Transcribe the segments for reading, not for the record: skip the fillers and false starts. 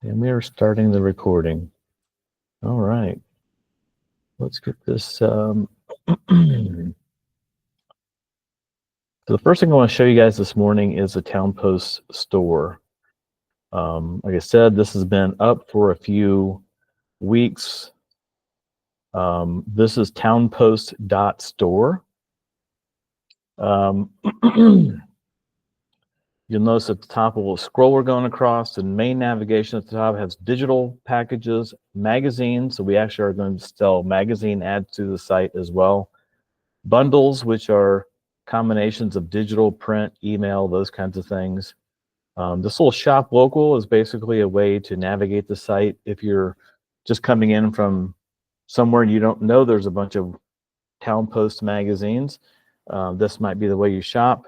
And we are starting the recording. All right. Let's get this. So the first thing I want to show you guys this morning is the TownePost.store. Like I said, this has been up for a few weeks. This is TownePost.store. You'll notice at the top a little scroller going across, and main navigation at the top has digital packages, magazines. So we actually are going to sell magazine ads to the site as well. Bundles, which are combinations of digital, print, email, those kinds of things. This little shop local is basically a way to navigate the site. If you're just coming in from somewhere and you don't know there's a bunch of TownePost magazines, this might be the way you shop.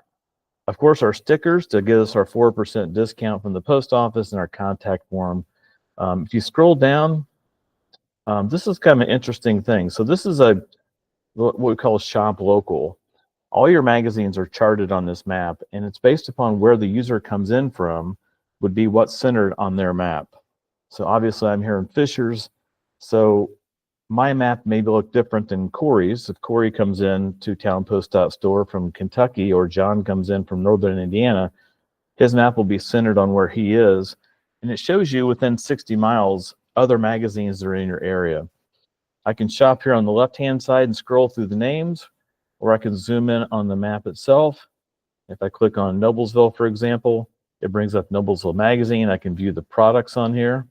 Of course, our stickers to give us our 4% discount from the post office and our contact form. If you scroll down, this is kind of an interesting thing. So this is what we call shop local. All your magazines are charted on this map, and it's based upon where the user comes in from would be what's centered on their map. So obviously I'm here in Fishers, so my map may look different than Corey's. If Corey comes in to TownePost.store from Kentucky, or John comes in from Northern Indiana, his map will be centered on where he is, and it shows you within 60 miles other magazines that are in your area. I can shop here on the left-hand side and scroll through the names, or I can zoom in on the map itself. If I click on Noblesville, for example, it brings up Noblesville magazine. I can view the products on here.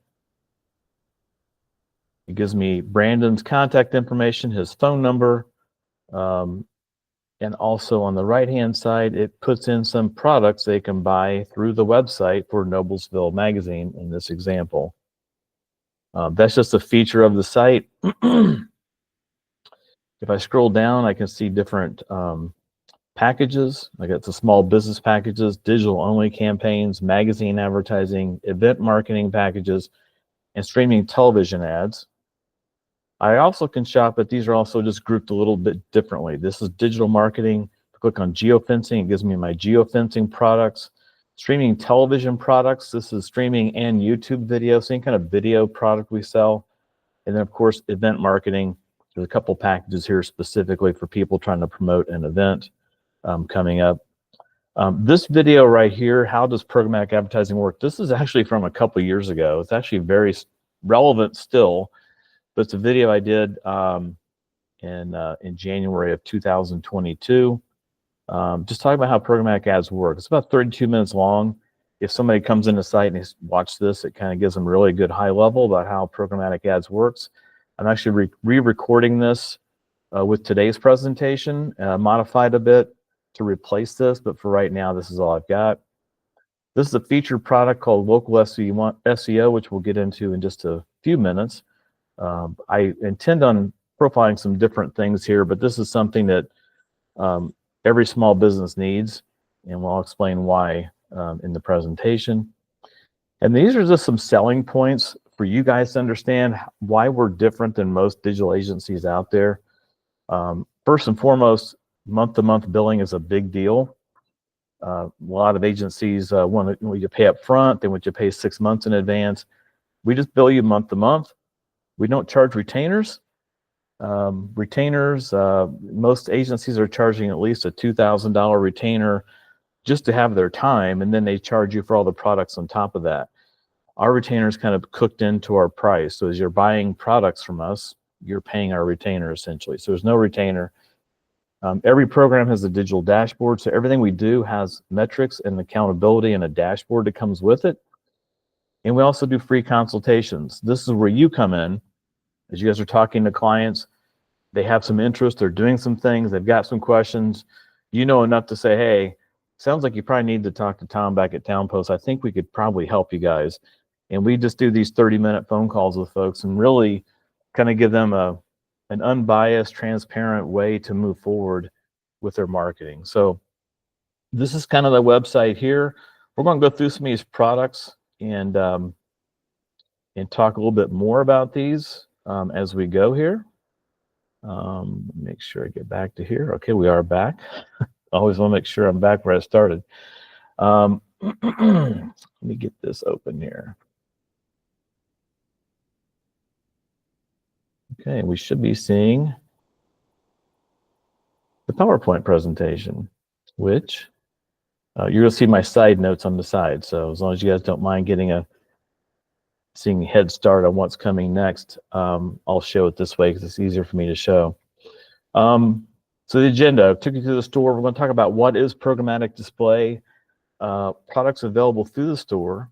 It gives me Brandon's contact information, his phone number, and also on the right-hand side, it puts in some products they can buy through the website for Noblesville magazine in this example. That's just a feature of the site. If I scroll down, I can see different packages. I got the small business packages, digital only campaigns, magazine advertising, event marketing packages, and streaming television ads. I also can shop, but these are also just grouped a little bit differently. This is digital marketing. I click on geofencing, it gives me my geofencing products. Streaming television products, this is streaming and YouTube video, same kind of video product we sell. And then of course, event marketing. There's a couple packages here specifically for people trying to promote an event coming up. This video right here, how does programmatic advertising work? This is actually from a couple years ago. It's actually very relevant still. But it's a video I did in January of 2022, just talking about how programmatic ads work. It's about 32 minutes long. If somebody comes in the site and they watch this, it kind of gives them a really good high level about how programmatic ads works. I'm actually re-recording this with today's presentation, modified a bit to replace this, but for right now, this is all I've got. This is a featured product called Local SEO, which we'll get into in just a few minutes. I intend on profiling some different things here, but this is something that every small business needs, and we'll explain why in the presentation. And these are just some selling points for you guys to understand why we're different than most digital agencies out there. First and foremost, month-to-month billing is a big deal. A lot of agencies want you pay up front, they want you to pay 6 months in advance. We just bill you month to month. We don't charge retainers. Most agencies are charging at least a $2,000 retainer just to have their time, and then they charge you for all the products on top of that. Our retainer is kind of cooked into our price. So as you're buying products from us, you're paying our retainer essentially. So there's no retainer. Every program has a digital dashboard, so everything we do has metrics and accountability and a dashboard that comes with it. And we also do free consultations. This is where you come in. As you guys are talking to clients, they have some interest, they're doing some things, they've got some questions. You know enough to say, hey, sounds like you probably need to talk to Tom back at TownePost. I think we could probably help you guys. And we just do these 30-minute phone calls with folks and really kind of give them an unbiased, transparent way to move forward with their marketing. So this is kind of the website here. We're going to go through some of these products and talk a little bit more about these as we go here. Make sure I get back to here. Okay, we are back. Always want to make sure I'm back where I started. Let me get this open here. Okay, we should be seeing the PowerPoint presentation, which you're going to see my side notes on the side. So as long as you guys don't mind seeing a head start on what's coming next, I'll show it this way because it's easier for me to show. So the agenda, I took you through the store. We're going to talk about what is programmatic display, products available through the store,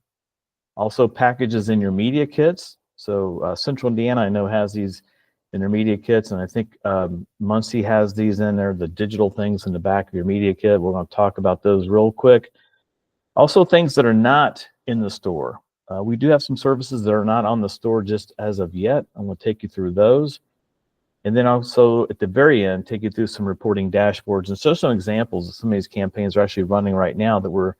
also packages in your media kits. So Central Indiana, I know, has these in their media kits, and I think Muncie has these in there, the digital things in the back of your media kit. We're going to talk about those real quick. Also things that are not in the store. We do have some services that are not on the store just as of yet. I'm going to take you through those. And then also at the very end, take you through some reporting dashboards and show some examples of some of these campaigns are actually running right now that we're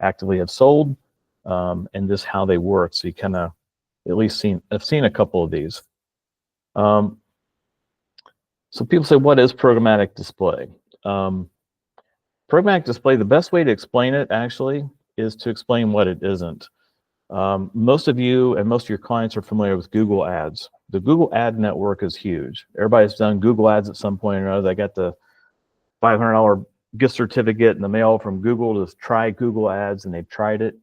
actively have sold, and this how they work. So you kind of at least I've seen a couple of these. So people say, what is programmatic display? Programmatic display, the best way to explain it actually is to explain what it isn't. Most of you and most of your clients are familiar with Google Ads. The Google Ad network is huge. Everybody's done Google Ads at some point or another. They got the $500 gift certificate in the mail from Google to try Google Ads, and they've tried it.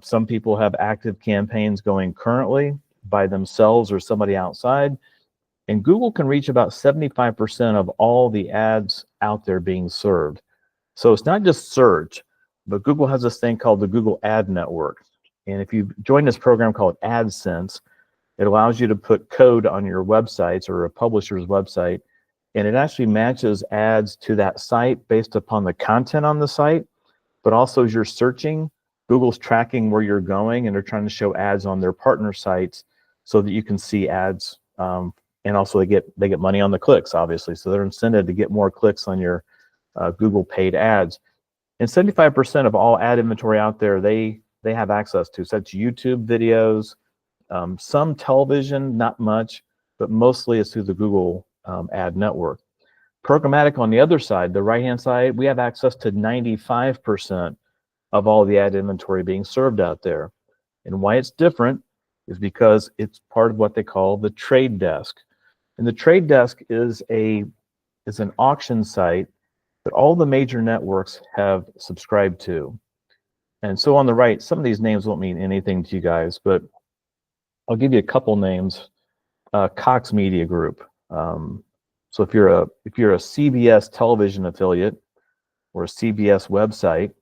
Some people have active campaigns going currently by themselves or somebody outside. And Google can reach about 75% of all the ads out there being served. So it's not just search, but Google has this thing called the Google Ad Network. And if you join this program called AdSense, it allows you to put code on your websites or a publisher's website, and it actually matches ads to that site based upon the content on the site, but also as you're searching, Google's tracking where you're going, and they're trying to show ads on their partner sites so that you can see ads, and also they get money on the clicks, obviously, so they're incented to get more clicks on your Google paid ads. And 75% of all ad inventory out there, they have access to. So that's YouTube videos, some television, not much, but mostly it's through the Google ad network. Programmatic on the other side, the right-hand side, we have access to 95% of all the ad inventory being served out there. And why it's different is because it's part of what they call the trade desk. And the trade desk is an auction site that all the major networks have subscribed to. And so on the right, some of these names won't mean anything to you guys, but I'll give you a couple names. Cox Media Group. So if you're a CBS television affiliate or a CBS website,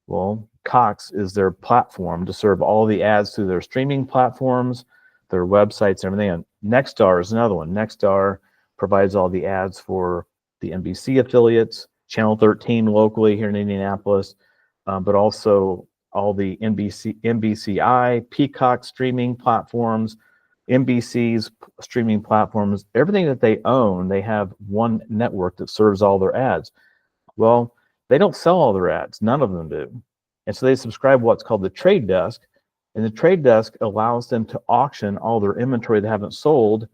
well, Cox is their platform to serve all the ads through their streaming platforms, their websites, and everything. And Nexstar is another one. Nexstar provides all the ads for the NBC affiliates, Channel 13 locally here in Indianapolis, but also all the NBCI, Peacock streaming platforms, NBC's streaming platforms, everything that they own, they have one network that serves all their ads. Well, they don't sell all their ads, none of them do. And so they subscribe what's called the trade desk, and the trade desk allows them to auction all their inventory they haven't sold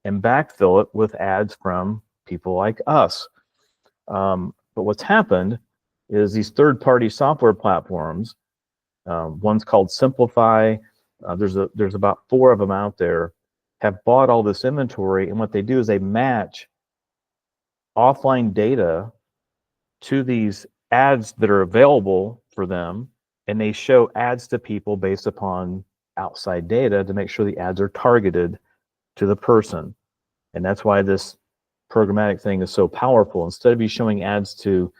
and backfill it with ads from people like us. But what's happened is these third-party software platforms, one's called Simplify, there's about 4 of them out there, have bought all this inventory, and what they do is they match offline data to these ads that are available for them, and they show ads to people based upon outside data to make sure the ads are targeted to the person. And that's why this programmatic thing is so powerful. Instead of you showing ads to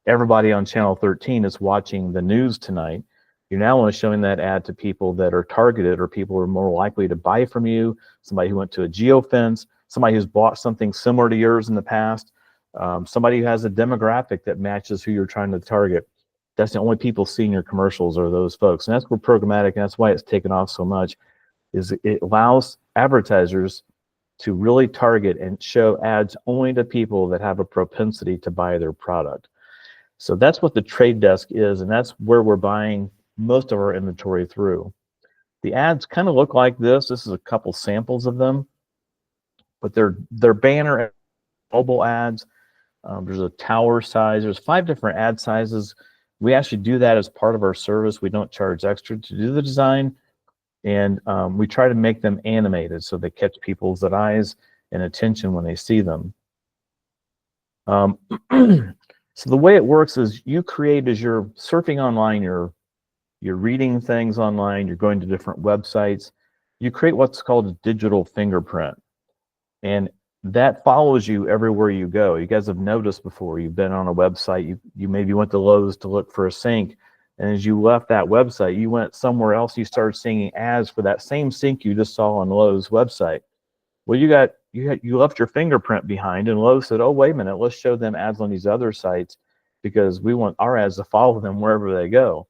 everybody on Channel 13 that's watching the news tonight, you're now only showing that ad to people that are targeted, or people who are more likely to buy from you, somebody who went to a geofence, somebody who's bought something similar to yours in the past, somebody who has a demographic that matches who you're trying to target. That's the only people seeing your commercials are those folks. And that's where programmatic, and that's why it's taken off so much, is it allows advertisers to really target and show ads only to people that have a propensity to buy their product. So that's what the trade desk is, and that's where we're buying most of our inventory through. The ads kind of look like this. This is a couple samples of them, but they're banner mobile ads. There's a tower size. There's 5 different ad sizes. We actually do that as part of our service. We don't charge extra to do the design. And we try to make them animated so they catch people's eyes and attention when they see them. So the way it works is you create, as you're surfing online, you're reading things online, you're going to different websites, you create what's called a digital fingerprint. And that follows you everywhere you go. You guys have noticed before, you've been on a website, you maybe went to Lowe's to look for a sink, and as you left that website, you went somewhere else, you started seeing ads for that same sink you just saw on Lowe's website. Well, you left your fingerprint behind, and Lowe's said, oh, wait a minute, let's show them ads on these other sites because we want our ads to follow them wherever they go.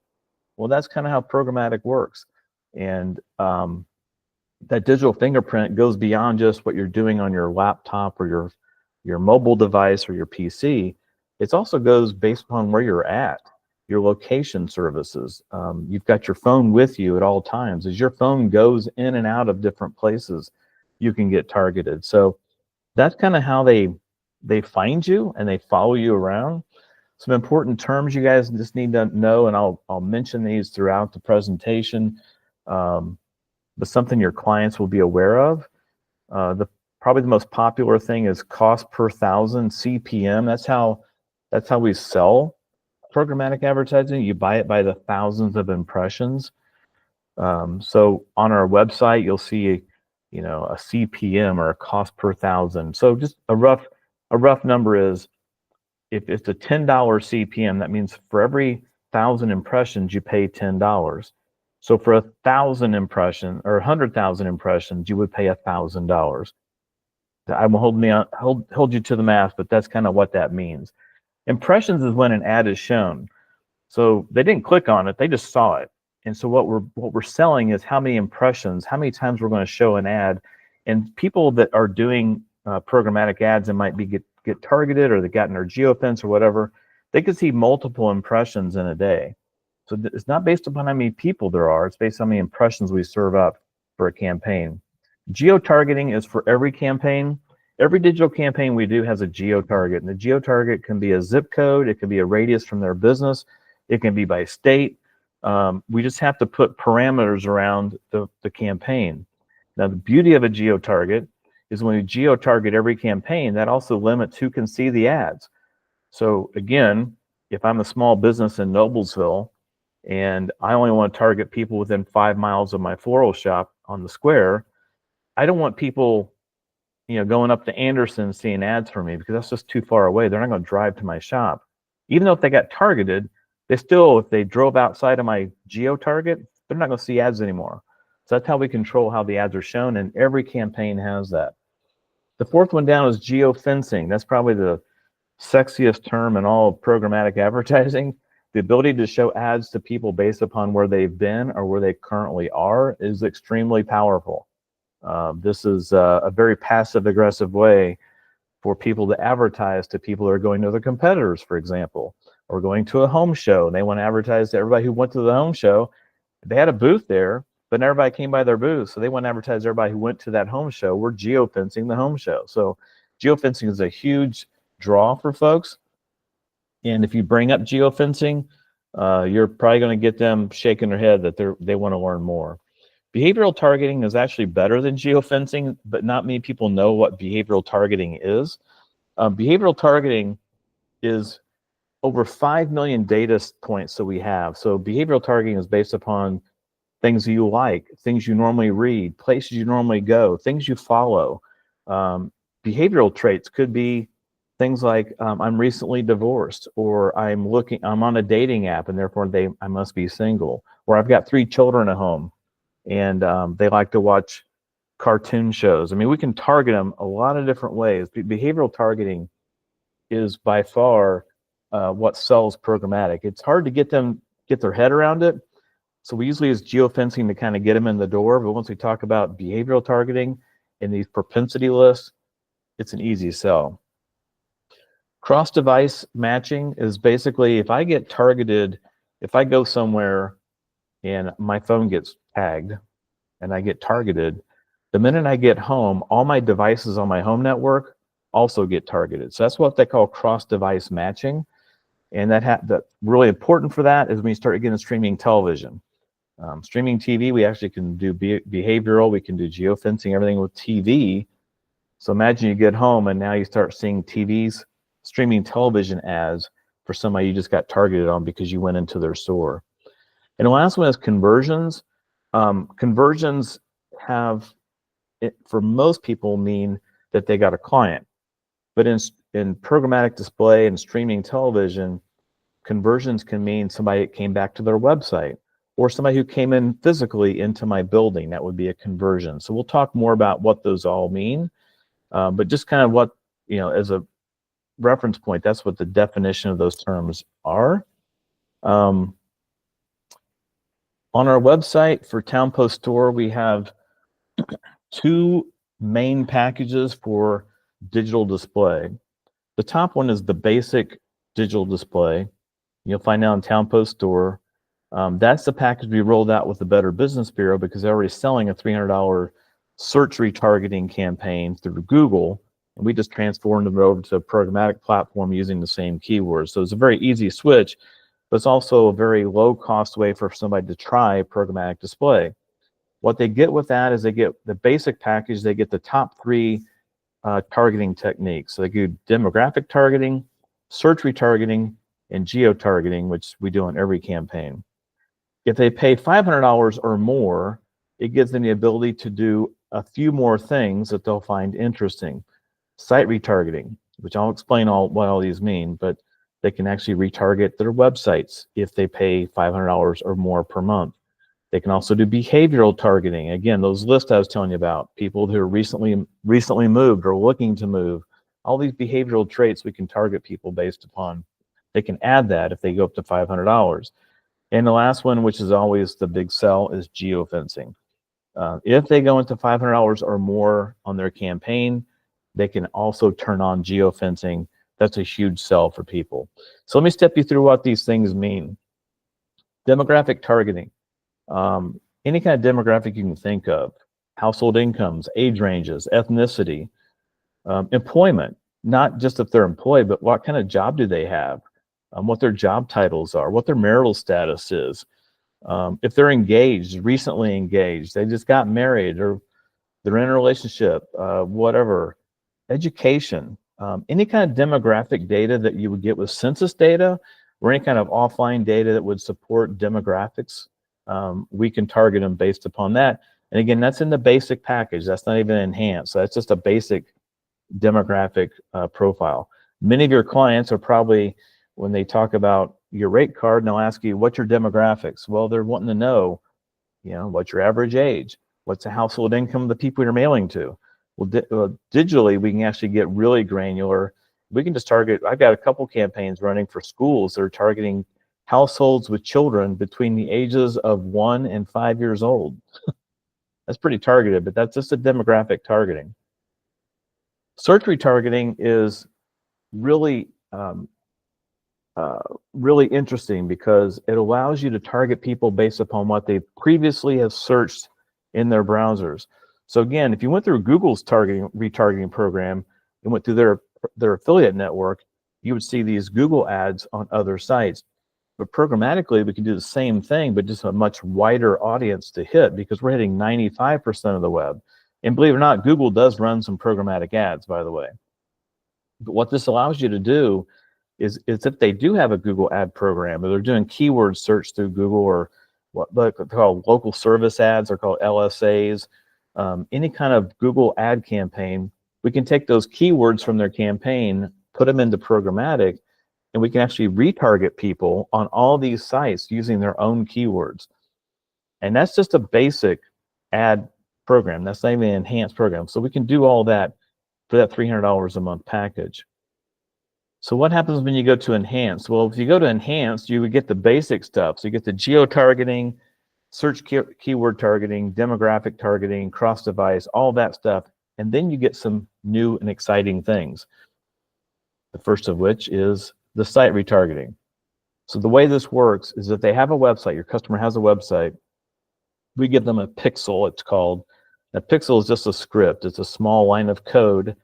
Well, that's kind of how programmatic works. And that digital fingerprint goes beyond just what you're doing on your laptop or your mobile device or your PC. It also goes based upon where you're at, your location services. You've got your phone with you at all times. As your phone goes in and out of different places, you can get targeted. So that's kind of how they find you and they follow you around. Some important terms you guys just need to know, and I'll mention these throughout the presentation, but something your clients will be aware of. Probably the most popular thing is cost per thousand, CPM. That's how we sell programmatic advertising. You buy it by the thousands of impressions. So on our website, you'll see a CPM or a cost per thousand. So just a rough number is, if it's a $10 CPM, that means for every 1,000 impressions, you pay $10. So for 1,000 impressions or 100,000 impressions, you would pay $1,000. I will hold you to the math, but that's kind of what that means. Impressions is when an ad is shown. So they didn't click on it, they just saw it. And so what we're selling is how many impressions, how many times we're going to show an ad. And people that are doing programmatic ads and might be get targeted, or they got in their geofence or whatever, they could see multiple impressions in a day. So it's not based upon how many people there are, it's based on how many impressions we serve up for a campaign. Geo-targeting is for every campaign. Every digital campaign we do has a geo-target, and the geo-target can be a zip code, it can be a radius from their business, it can be by state. We just have to put parameters around the campaign. Now, the beauty of a geo-target is when you geo-target every campaign, that also limits who can see the ads. So again, if I'm a small business in Noblesville and I only want to target people within 5 miles of my floral shop on the square, I don't want people going up to Anderson seeing ads for me, because that's just too far away. They're not going to drive to my shop. Even though if they got targeted, if they drove outside of my geo-target, they're not going to see ads anymore. So that's how we control how the ads are shown, and every campaign has that. The fourth one down is geofencing. That's probably the sexiest term in all of programmatic advertising. The ability to show ads to people based upon where they've been or where they currently are is extremely powerful. This is a very passive-aggressive way for people to advertise to people who are going to their competitors, for example, or going to a home show, and they want to advertise to everybody who went to the home show. They had a booth there, but everybody came by their booth, so they want to advertise to everybody who went to that home show. We're geofencing the home show. So geofencing is a huge draw for folks. And if you bring up geofencing, you're probably going to get them shaking their head that they want to learn more. Behavioral targeting is actually better than geofencing, but not many people know what behavioral targeting is. Behavioral targeting is over 5 million data points that we have. So behavioral targeting is based upon things you like, things you normally read, places you normally go, things you follow. Behavioral traits could be things like I'm recently divorced, or I'm on a dating app and therefore I must be single, or I've got 3 children at home and they like to watch cartoon shows. I mean, we can target them a lot of different ways. Behavioral targeting is by far what sells programmatic. It's hard to get their head around it. So we usually use geofencing to kind of get them in the door. But once we talk about behavioral targeting and these propensity lists, it's an easy sell. Cross-device matching is basically, if I get targeted, if I go somewhere and my phone gets tagged and I get targeted, the minute I get home, all my devices on my home network also get targeted. So that's what they call cross-device matching. And that's really important for that is when you start getting streaming television. Streaming TV, we actually can do behavioral, we can do geofencing, everything with TV. So imagine you get home and now you start seeing TVs, streaming television ads for somebody you just got targeted on because you went into their store. And the last one is conversions. Conversions have, for most people, mean that they got a client. But in programmatic display and streaming television, conversions can mean somebody that came back to their website or somebody who came in physically into my building. That would be a conversion. So we'll talk more about what those all mean. But just kind of what, as a reference point, that's what the definition of those terms are. On our website for TownePost.store, we have two main packages for digital display. The top one is the basic digital display. You'll find out on TownePost.store. That's the package we rolled out with the Better Business Bureau because they're already selling a $300 search retargeting campaign through Google, and we just transformed them over to a programmatic platform using the same keywords. So it's a very easy switch, but it's also a very low-cost way for somebody to try programmatic display. What they get with that is they get the basic package, they get the top three targeting techniques. So they do demographic targeting, search retargeting, and geo-targeting, which we do on every campaign. If they pay $500 or more, it gives them the ability to do a few more things that they'll find interesting. Site retargeting, which I'll explain what all these mean, but they can actually retarget their websites if they pay $500 or more per month. They can also do behavioral targeting. Again, those lists I was telling you about, people who are recently moved or looking to move, all these behavioral traits we can target people based upon. They can add that if they go up to $500. And the last one, which is always the big sell, is geofencing. If they go into $500 or more on their campaign, they can also turn on geofencing. That's a huge sell for people. So let me step you through what these things mean. Demographic targeting. Any kind of demographic you can think of, household incomes, age ranges, ethnicity, employment, not just if they're employed, but what kind of job do they have, what their job titles are, what their marital status is, if they're engaged, recently engaged, they just got married, or they're in a relationship, whatever, education, any kind of demographic data that you would get with census data or any kind of offline data that would support demographics. We can target them based upon that. And again, that's in the basic package. That's not even enhanced. So that's just a basic demographic profile. Many of your clients are probably, when they talk about your rate card, and they'll ask you, what's your demographics? Well, they're wanting to know, what's your average age? What's the household income of the people you're mailing to? Well, digitally, we can actually get really granular. We can just target, I've got a couple campaigns running for schools that are targeting households with children between the ages of 1 and 5 years old. That's pretty targeted, but that's just a demographic targeting. Search retargeting is really, really interesting because it allows you to target people based upon what they previously have searched in their browsers. So again, if you went through Google's retargeting program and went through their affiliate network, you would see these Google ads on other sites. But programmatically, we can do the same thing, but just a much wider audience to hit because we're hitting 95% of the web. And believe it or not, Google does run some programmatic ads, by the way. But what this allows you to do is if they do have a Google ad program, or they're doing keyword search through Google, or what they're called local service ads, or called LSAs, any kind of Google ad campaign, we can take those keywords from their campaign, put them into programmatic, and we can actually retarget people on all these sites using their own keywords. And that's just a basic ad program. That's not even an enhanced program. So we can do all that for that $300 a month package. So what happens when you go to enhanced? Well, if you go to enhanced, you would get the basic stuff. So you get the geo-targeting, search keyword targeting, demographic targeting, cross-device, all that stuff. And then you get some new and exciting things. The first of which is the site retargeting. So the way this works is if they have a website, your customer has a website, we give them a pixel, it's called. A pixel is just a script. It's a small line of code.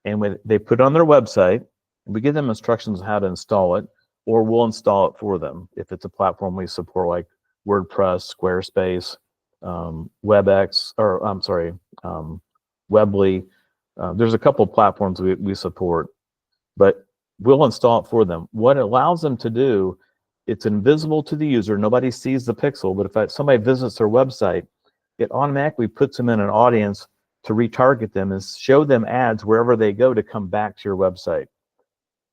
And when they put it on their website, we give them instructions on how to install it, or we'll install it for them if it's a platform we support like WordPress, Squarespace, WebEx, or I'm sorry, Weebly. There's a couple of platforms we support, but we'll install it for them. What it allows them to do, it's invisible to the user. Nobody sees the pixel, but if somebody visits their website, it automatically puts them in an audience to retarget them and show them ads wherever they go to come back to your website.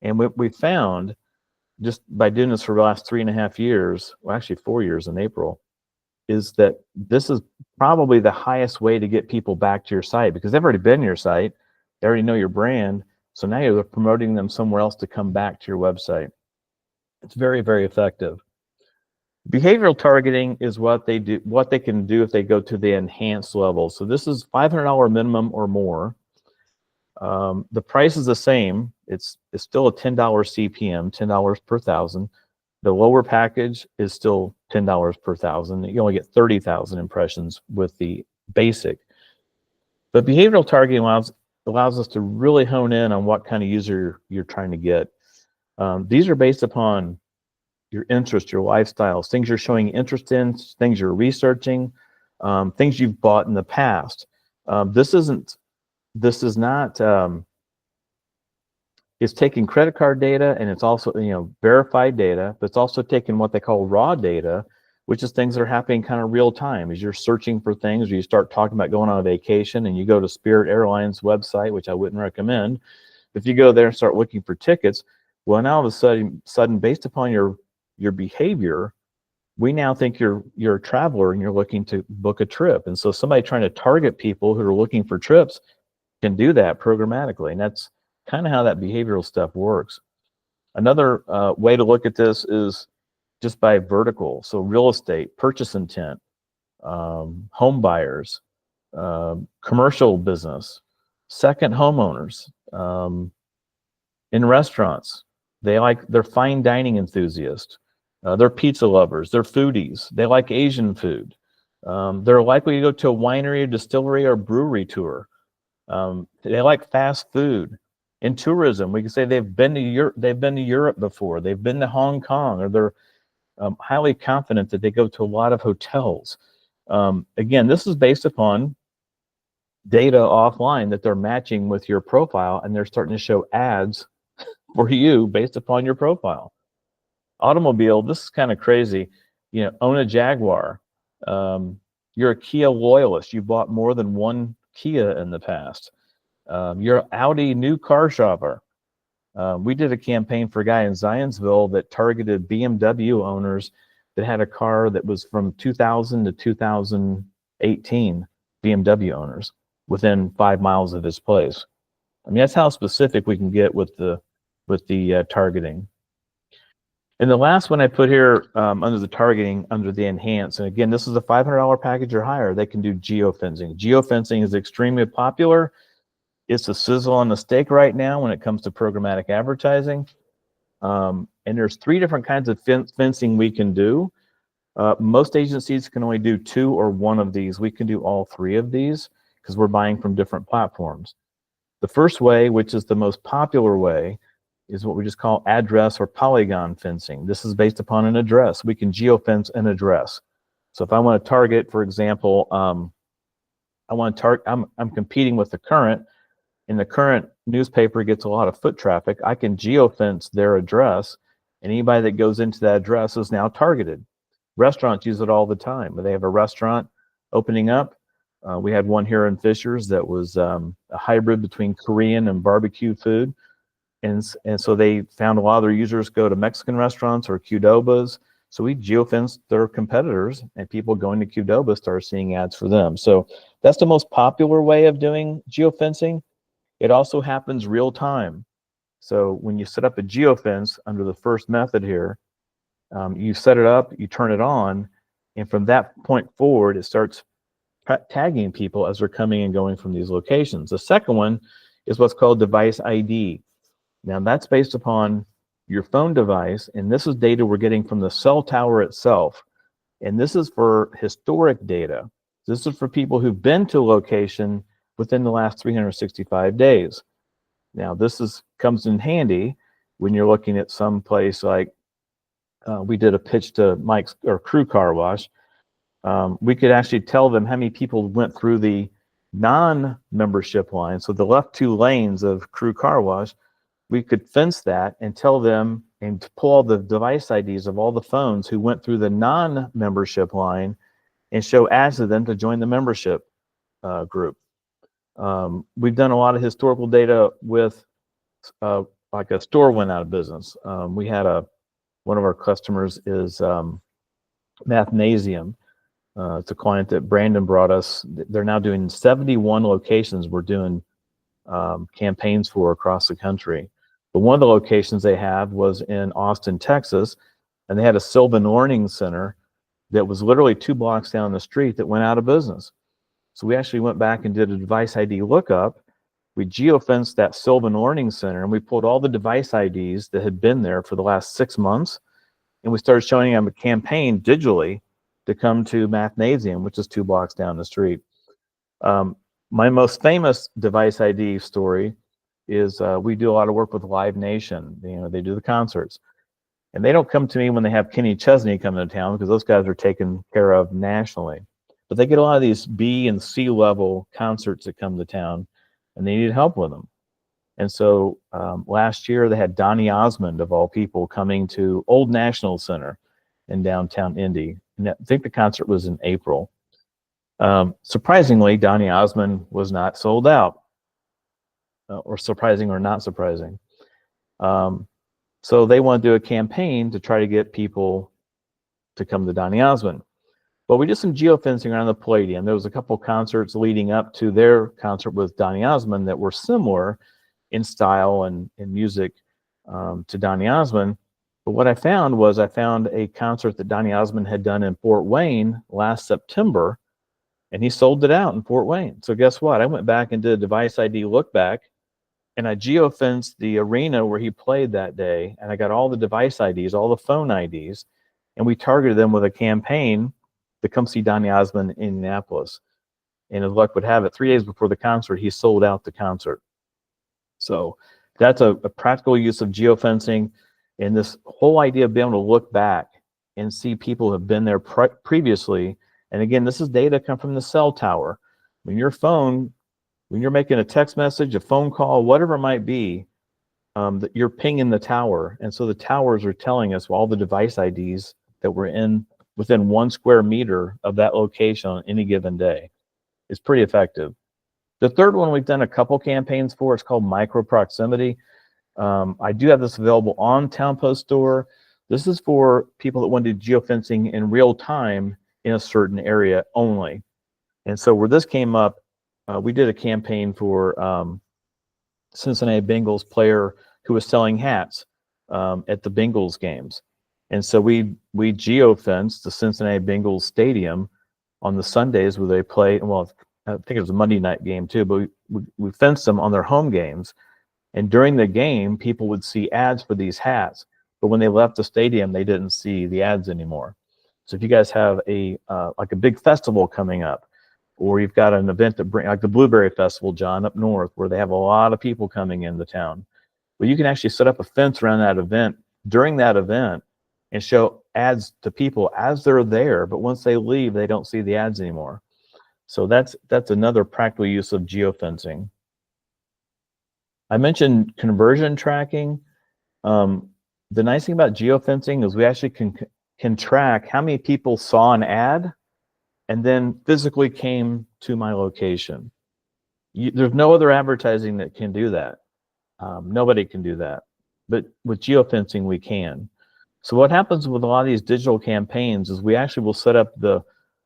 And what we found, just by doing this for the last 3.5 years, well, actually 4 years in April, is that this is probably the highest way to get people back to your site, because they've already been to your site, they already know your brand, so now you're promoting them somewhere else to come back to your website. It's very, very effective. Behavioral targeting is what they do, what they can do if they go to the enhanced level. So this is $500 minimum or more. The price is the same. It's still a $10 CPM, $10 per thousand. The lower package is still $10 per thousand. You only get 30,000 impressions with the basic. But behavioral targeting allows us to really hone in on what kind of user you're trying to get. These are based upon your interest, your lifestyles, things you're showing interest in, things you're researching, things you've bought in the past. This is not. It's taking credit card data, and it's also verified data, but it's also taking what they call raw data, which is things that are happening kind of real time. As you're searching for things, or you start talking about going on a vacation, and you go to Spirit Airlines website, which I wouldn't recommend. If you go there and start looking for tickets, well, now all of a sudden, based upon your behavior, we now think you're a traveler and you're looking to book a trip. And so somebody trying to target people who are looking for trips can do that programmatically. And that's kind of how that behavioral stuff works. Another way to look at this is just by vertical. So real estate, purchase intent, home buyers, commercial business, second homeowners, in restaurants. They're fine dining enthusiasts. They're pizza lovers. They're foodies. They like Asian food. They're likely to go to a winery, distillery, or brewery tour. They like fast food. In tourism, we can say they've been to Europe before. They've been to Hong Kong, or they're highly confident that they go to a lot of hotels. Again, this is based upon data offline that they're matching with your profile, and they're starting to show ads for you based upon your profile. Automobile, this is kind of crazy. Own a Jaguar. You're a Kia loyalist. You bought more than one Kia in the past. You're an Audi new car shopper. We did a campaign for a guy in Zionsville that targeted BMW owners that had a car that was from 2000 to 2018, BMW owners within 5 miles of his place. I mean, that's how specific we can get with the targeting. And the last one I put here under the targeting, under the enhance, and again, this is a $500 package or higher, they can do geofencing. Geofencing is extremely popular. It's a sizzle on the steak right now when it comes to programmatic advertising. And there's 3 different kinds of fencing we can do. Most agencies can only do 2 or 1 of these. We can do all 3 of these because we're buying from different platforms. The first way, which is the most popular way, is what we just call address or polygon fencing. This is based upon an address. We can geofence an address. So if I want to target, for example, I'm competing with the Current, and the Current newspaper gets a lot of foot traffic. I can geofence their address, and anybody that goes into that address is now targeted. Restaurants use it all the time. They have a restaurant opening up. We had one here in Fishers that was a hybrid between Korean and barbecue food. And so they found a lot of their users go to Mexican restaurants or Qdoba's. So we geofenced their competitors, and people going to Qdoba started seeing ads for them. So that's the most popular way of doing geofencing. It also happens real time. So when you set up a geofence under the first method here, you set it up, you turn it on, and from that point forward, it starts tagging people as they're coming and going from these locations. The second one is what's called device ID. Now that's based upon your phone device, and this is data we're getting from the cell tower itself. And this is for historic data. This is for people who've been to a location within the last 365 days. Now this comes in handy when you're looking at some place like we did a pitch to Mike's or Crew Car Wash. We could actually tell them how many people went through the non-membership line. So the left 2 lanes of Crew Car Wash, we could fence that and tell them and pull all the device IDs of all the phones who went through the non-membership line and show ads to them to join the membership group. We've done a lot of historical data with like a store went out of business. We had one of our customers is Mathnasium. It's a client that Brandon brought us. They're now doing 71 locations we're doing campaigns for across the country. But one of the locations they had was in Austin, Texas, and they had a Sylvan Learning Center that was literally 2 blocks down the street that went out of business. So we actually went back and did a device ID lookup. We geofenced that Sylvan Learning Center, and we pulled all the device IDs that had been there for the last 6 months, and we started showing them a campaign digitally to come to Mathnasium, which is 2 blocks down the street. My most famous device ID story is we do a lot of work with Live Nation. You know, they do the concerts. And they don't come to me when they have Kenny Chesney come to town, because those guys are taken care of nationally. But they get a lot of these B and C level concerts that come to town, and they need help with them. And so last year they had Donny Osmond, of all people, coming to Old National Center in downtown Indy. And I think the concert was in April. Surprisingly, Donny Osmond was not sold out, or surprising or not surprising. So they want to do a campaign to try to get people to come to Donny Osmond. But we did some geofencing around the Palladium. There was a couple concerts leading up to their concert with Donny Osmond that were similar in style and in music to Donny Osmond. But what I found was I found a concert that Donny Osmond had done in Fort Wayne last September, and he sold it out in Fort Wayne. So guess what? I went back and did a device ID look back, and I geofenced the arena where he played that day, and I got all the device IDs, all the phone IDs, and we targeted them with a campaign to come see Donny Osmond in Indianapolis. And as luck would have it, 3 days before the concert, he sold out the concert. So that's a practical use of geofencing, and this whole idea of being able to look back and see people who have been there previously. And again, this is data come from the cell tower. When your phone, when you're making a text message, a phone call, whatever it might be, that you're pinging the tower. And so the towers are telling us all the device IDs that were within 1 square meter of that location on any given day. It's pretty effective. The third one we've done a couple campaigns for, it's called micro proximity. I do have this available on TownePost.store. This is for people that want to do geofencing in real time in a certain area only. And so where this came up, we did a campaign for Cincinnati Bengals player who was selling hats at the Bengals games. And so we geofenced the Cincinnati Bengals stadium on the Sundays where they play. Well, I think it was a Monday night game too, but we fenced them on their home games. And during the game, people would see ads for these hats. But when they left the stadium, they didn't see the ads anymore. So if you guys have like a big festival coming up, or you've got an event that like the Blueberry Festival, John, up north, where they have a lot of people coming into town, well, you can actually set up a fence around that event during that event and show ads to people as they're there. But once they leave, they don't see the ads anymore. So that's another practical use of geofencing. I mentioned conversion tracking. The nice thing about geofencing is we actually can track how many people saw an ad and then physically came to my location. There's no other advertising that can do that. Nobody can do that. But with geofencing, we can. So what happens with a lot of these digital campaigns is we actually will set up the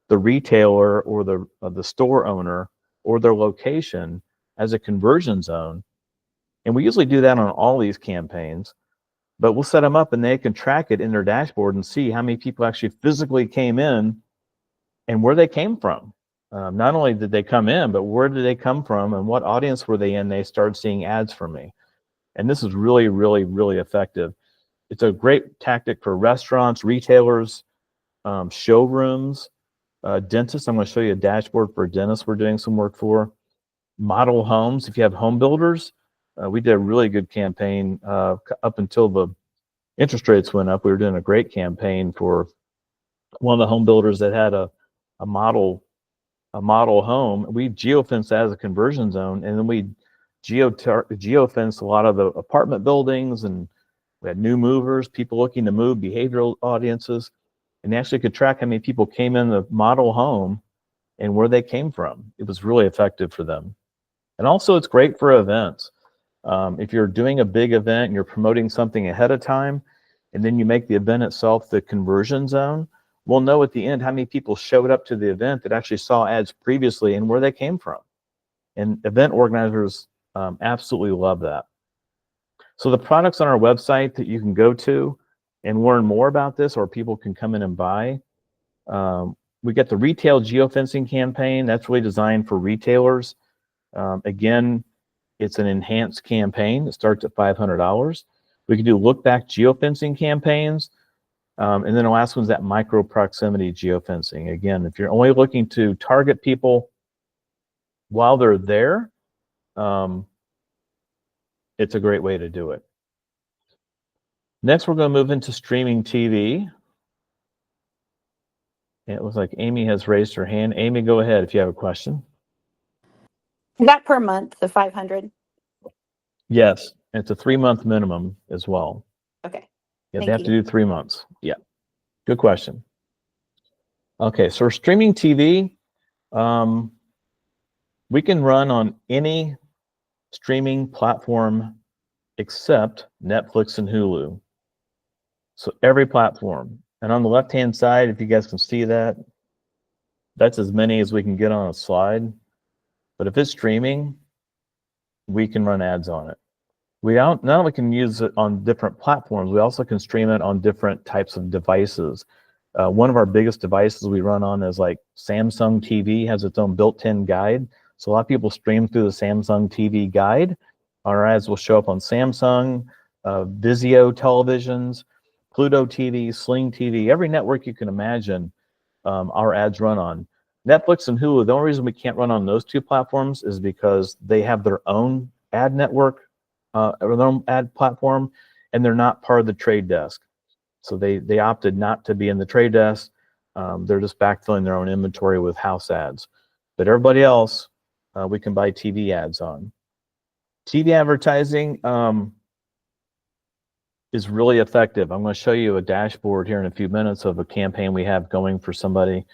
retailer or the store owner or their location as a conversion zone. And we usually do that on all these campaigns, but we'll set them up and they can track it in their dashboard and see how many people actually physically came in and where they came from. Not only did they come in, but where did they come from and what audience were they in? They started seeing ads from me. And this is really, really, really effective. It's a great tactic for restaurants, retailers, showrooms, dentists. I'm going to show you a dashboard for a dentist we're doing some work for. Model homes. If you have home builders, we did a really good campaign up until interest rates went up, we were doing a great campaign for one of the home builders that had a model home. We geofenced that as a conversion zone, and then we geofenced a lot of the apartment buildings, and we had new movers, people looking to move, behavioral audiences, and they actually could track how many people came in the model home and where they came from. It was really effective for them. And also it's great for events. If you're doing a big event and you're promoting something ahead of time, and then you make the event itself the conversion zone, we'll know at the end how many people showed up to the event that actually saw ads previously and where they came from. And event organizers absolutely love that. So the products on our website that you can go to and learn more about this, or people can come in and buy. We get the retail geofencing campaign. That's really designed for retailers. Again, it's an enhanced campaign. It starts at $500. We can do look back geofencing campaigns. And then the last one's that micro proximity geofencing. Again, if you're only looking to target people while they're there, it's a great way to do it. Next, we're going to move into streaming TV. And it looks like Amy has raised her hand. Amy, go ahead if you have a question. Is that per month, the 500? Yes, it's a 3-month minimum as well. Okay. Yeah, they have to do 3 months. Yeah, good question. Okay, so for streaming TV, we can run on any streaming platform except Netflix and Hulu. So every platform. And on the left-hand side, if you guys can see that, that's as many as we can get on a slide. But if it's streaming, we can run ads on it. We not only can use it on different platforms, we also can stream it on different types of devices. One of our biggest devices we run on is like Samsung TV has its own built-in guide. So a lot of people stream through the Samsung TV guide. Our ads will show up on Samsung, Vizio televisions, Pluto TV, Sling TV, every network you can imagine, our ads run on. Netflix and Hulu, the only reason we can't run on those two platforms is because they have their own ad network, or their own ad platform, and they're not part of the trade desk. So they opted not to be in the trade desk. They're just backfilling their own inventory with house ads. But everybody else, we can buy TV ads on. TV advertising is really effective. I'm going to show you a dashboard here in a few minutes of a campaign we have going for somebody.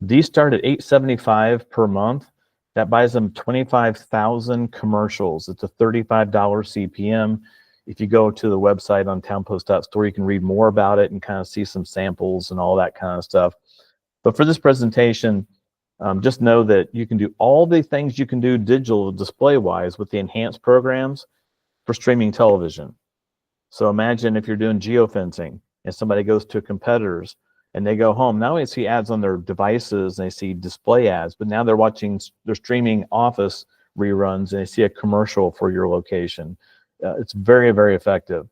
These start at $8.75 per month. That buys them 25,000 commercials. It's a $35 CPM. If you go to the website on TownePost.store, you can read more about it and kind of see some samples and all that kind of stuff. But for this presentation, just know that you can do all the things you can do digital display-wise with the enhanced programs for streaming television. So imagine if you're doing geofencing and somebody goes to competitors and they go home. Now they see ads on their devices and they see display ads, but now they're streaming Office reruns and they see a commercial for your location. It's very, very effective.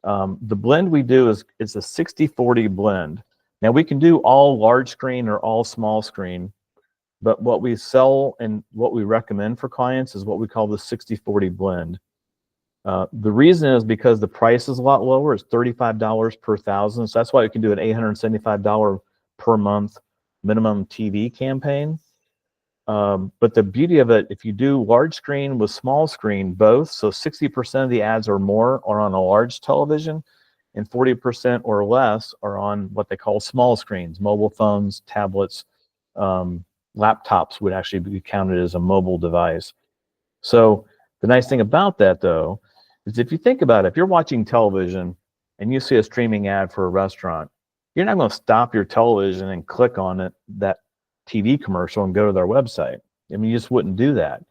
The blend we do is it's a 60-40 blend. Now we can do all large screen or all small screen, but what we sell and what we recommend for clients is what we call the 60-40 blend. The reason is because the price is a lot lower. It's $35 per thousand. So that's why we can do an $875 per month minimum TV campaign. But the beauty of it, if you do large screen with small screen, both, so 60% of the ads or more are on a large television and 40% or less are on what they call small screens, mobile phones, tablets, laptops would actually be counted as a mobile device. So the nice thing about that, though, is if you think about it, if you're watching television and you see a streaming ad for a restaurant, you're not going to stop your television and click on it, that TV commercial, and go to their website. I mean, you just wouldn't do that.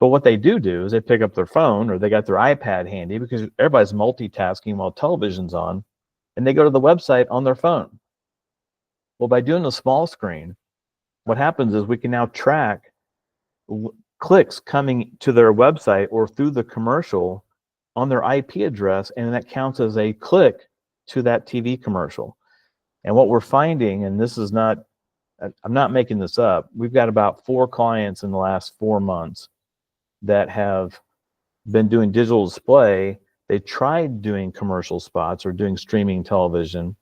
But what they do is they pick up their phone or they got their iPad handy, because everybody's multitasking while television's on, and they go to the website on their phone. Well, by doing a small screen, what happens is we can now track clicks coming to their website or through the commercial on their IP address, and that counts as a click to that TV commercial. And what we're finding, and this is not, I'm not making this up, we've got about 4 clients in the last 4 months that have been doing digital display. they tried doing commercial spots or doing streaming television,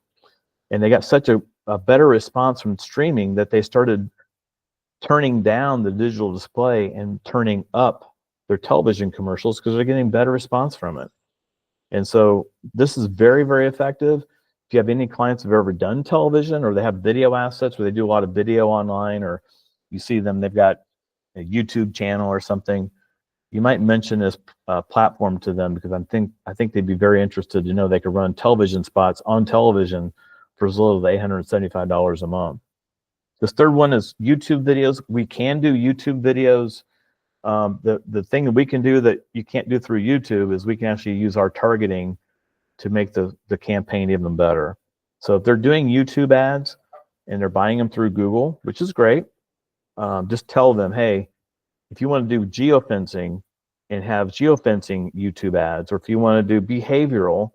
and they got such a better response from streaming that they started turning down the digital display and turning up their television commercials because they're getting better response from it. And so this is very, very effective. If you have any clients who've ever done television, or they have video assets where they do a lot of video online, or you see them, they've got a YouTube channel or something, you might mention this platform to them, because I think they'd be very interested to know they could run television spots on television for as little as $875 a month. This third one is YouTube videos. We can do YouTube videos. The thing that we can do that you can't do through YouTube is we can actually use our targeting to make the campaign even better. So if they're doing YouTube ads and they're buying them through Google, which is great, just tell them, hey, if you want to do geofencing and have geofencing YouTube ads, or if you want to do behavioral,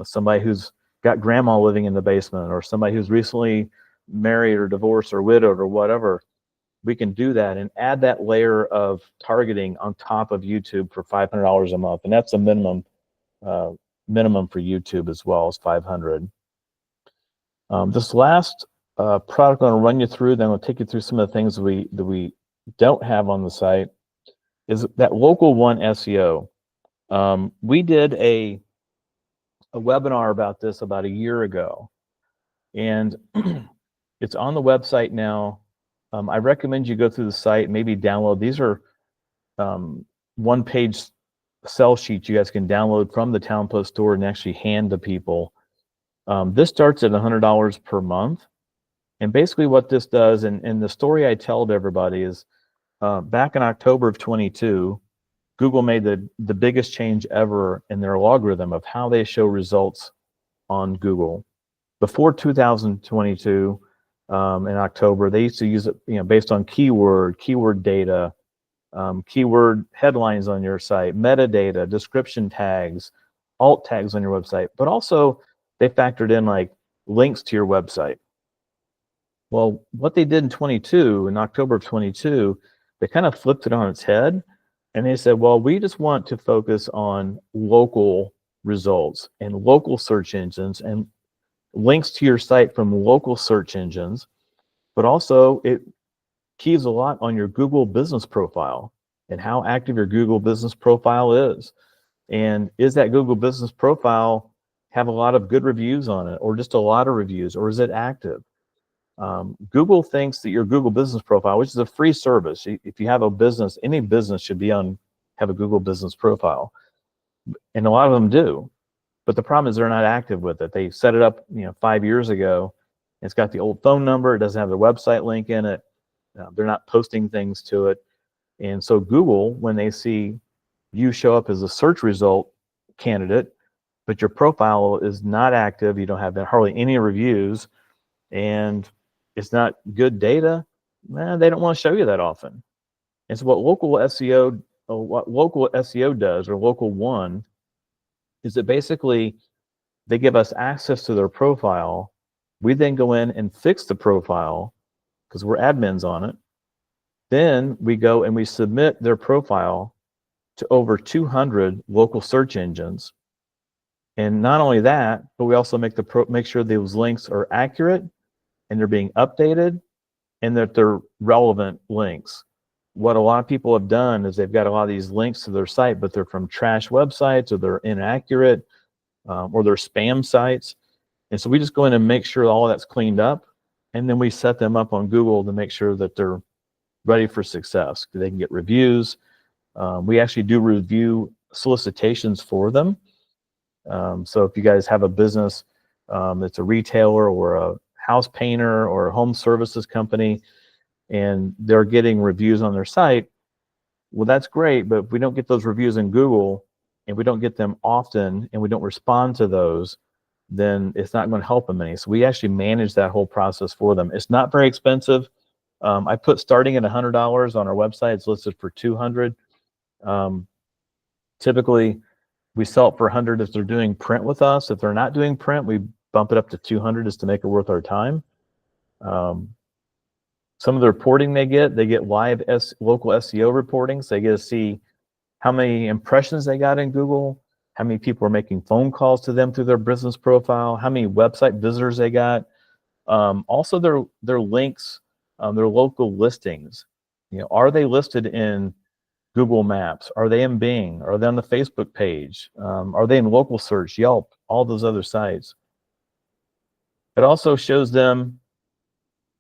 somebody who's got grandma living in the basement, or somebody who's recently married or divorced or widowed or whatever, we can do that and add that layer of targeting on top of YouTube for $500 a month. And that's a minimum for YouTube as well, as $500. This last product I'm going to run you through, then I'll take you through some of the things that we don't have on the site, is that Local One SEO. We did a webinar about this about a year ago, and it's on the website now. I recommend you go through the site, maybe download. These are one-page sell sheets you guys can download from the TownePost store and actually hand to people. This starts at $100 per month. And basically what this does, and the story I tell to everybody is, back in October of 22, Google made the biggest change ever in their algorithm of how they show results on Google. Before 2022, in October, they used to use it, based on keyword data, keyword headlines on your site, metadata, description tags, alt tags on your website, but also they factored in like links to your website. Well, what they did in October of 22, they kind of flipped it on its head, and they said, well, we just want to focus on local results and local search engines and links to your site from local search engines, but also it keys a lot on your Google business profile and how active your Google business profile is. And is that Google business profile have a lot of good reviews on it, or just a lot of reviews, or is it active? Google thinks that your Google business profile, which is a free service, if you have a business, any business should have a Google business profile, and a lot of them do. But the problem is they're not active with it. They set it up, 5 years ago. It's got the old phone number. It doesn't have their website link in it. They're not posting things to it. And so Google, when they see you show up as a search result candidate, but your profile is not active, you don't have hardly any reviews, and it's not good data, they don't want to show you that often. And so what local SEO does, or Local One, is that basically they give us access to their profile. We then go in and fix the profile because we're admins on it. Then we go and we submit their profile to over 200 local search engines. And not only that, but we also make sure those links are accurate and they're being updated and that they're relevant links. What a lot of people have done is they've got a lot of these links to their site, but they're from trash websites, or they're inaccurate, or they're spam sites. And so we just go in and make sure all of that's cleaned up, and then we set them up on Google to make sure that they're ready for success. They can get reviews. We actually do review solicitations for them. So if you guys have a business that's a retailer or a house painter or a home services company, and they're getting reviews on their site, well, that's great, but if we don't get those reviews in Google, and we don't get them often, and we don't respond to those, then it's not going to help them any. So we actually manage that whole process for them. It's not very expensive. I put starting at $100 on our website. It's listed for $200. Typically, we sell it for $100 if they're doing print with us. If they're not doing print, we bump it up to $200 just to make it worth our time. Some of the reporting they get live local SEO reporting, so they get to see how many impressions they got in Google, how many people are making phone calls to them through their business profile, how many website visitors they got. Also their links, their local listings. Are they listed in Google Maps? Are they in Bing? Are they on the Facebook page? Are they in local search, Yelp, all those other sites? It also shows them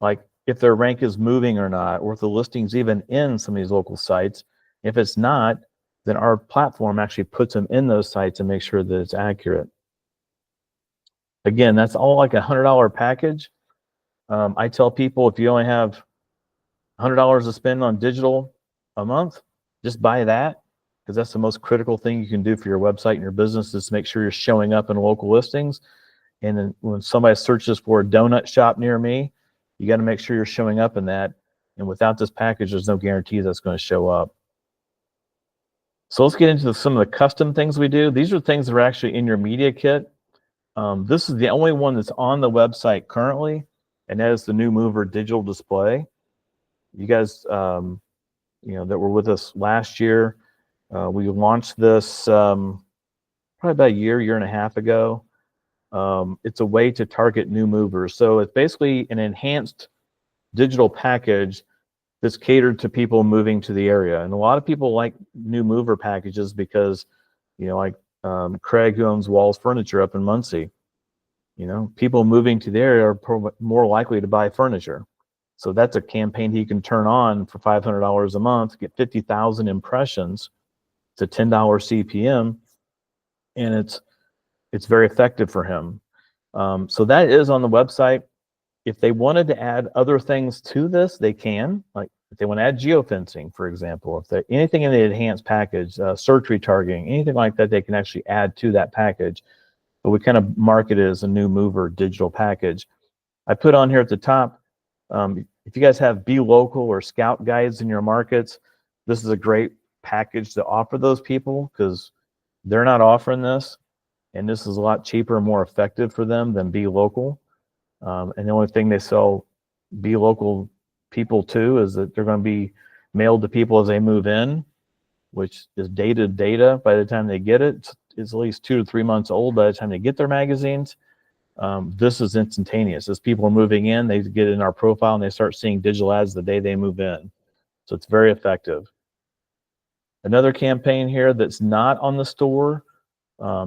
like if their rank is moving or not, or if the listing's even in some of these local sites. If it's not, then our platform actually puts them in those sites and makes sure that it's accurate. Again, that's all like $100 package. I tell people if you only have $100 to spend on digital a month, just buy that, because that's the most critical thing you can do for your website and your business, is to make sure you're showing up in local listings. And then when somebody searches for a donut shop near me, you got to make sure you're showing up in that. And without this package, there's no guarantee that's going to show up. So let's get into some of the custom things we do. These are things that are actually in your media kit. This is the only one that's on the website currently, and that is the new Mover digital display. You guys, that were with us last year, we launched this probably about a year and a half ago. It's a way to target new movers. So it's basically an enhanced digital package that's catered to people moving to the area. And a lot of people like new mover packages because, like Craig, who owns Walls Furniture up in Muncie, people moving to the area are more likely to buy furniture. So that's a campaign he can turn on for $500 a month, get 50,000 impressions. It's a $10 CPM, and it's very effective for him. So that is on the website. If they wanted to add other things to this, they can. Like if they want to add geofencing, for example, if they anything in the enhanced package, search retargeting, anything like that, they can actually add to that package. But we kind of market it as a new mover digital package. I put on here at the top, if you guys have Be Local or Scout guides in your markets, this is a great package to offer those people, because they're not offering this, and this is a lot cheaper and more effective for them than Be Local. And the only thing they sell Be Local people to is that they're going to be mailed to people as they move in, which is dated data by the time they get it. It's at least 2 to 3 months old by the time they get their magazines. This is instantaneous. As people are moving in, they get in our profile and they start seeing digital ads the day they move in. So it's very effective. Another campaign here that's not on the store,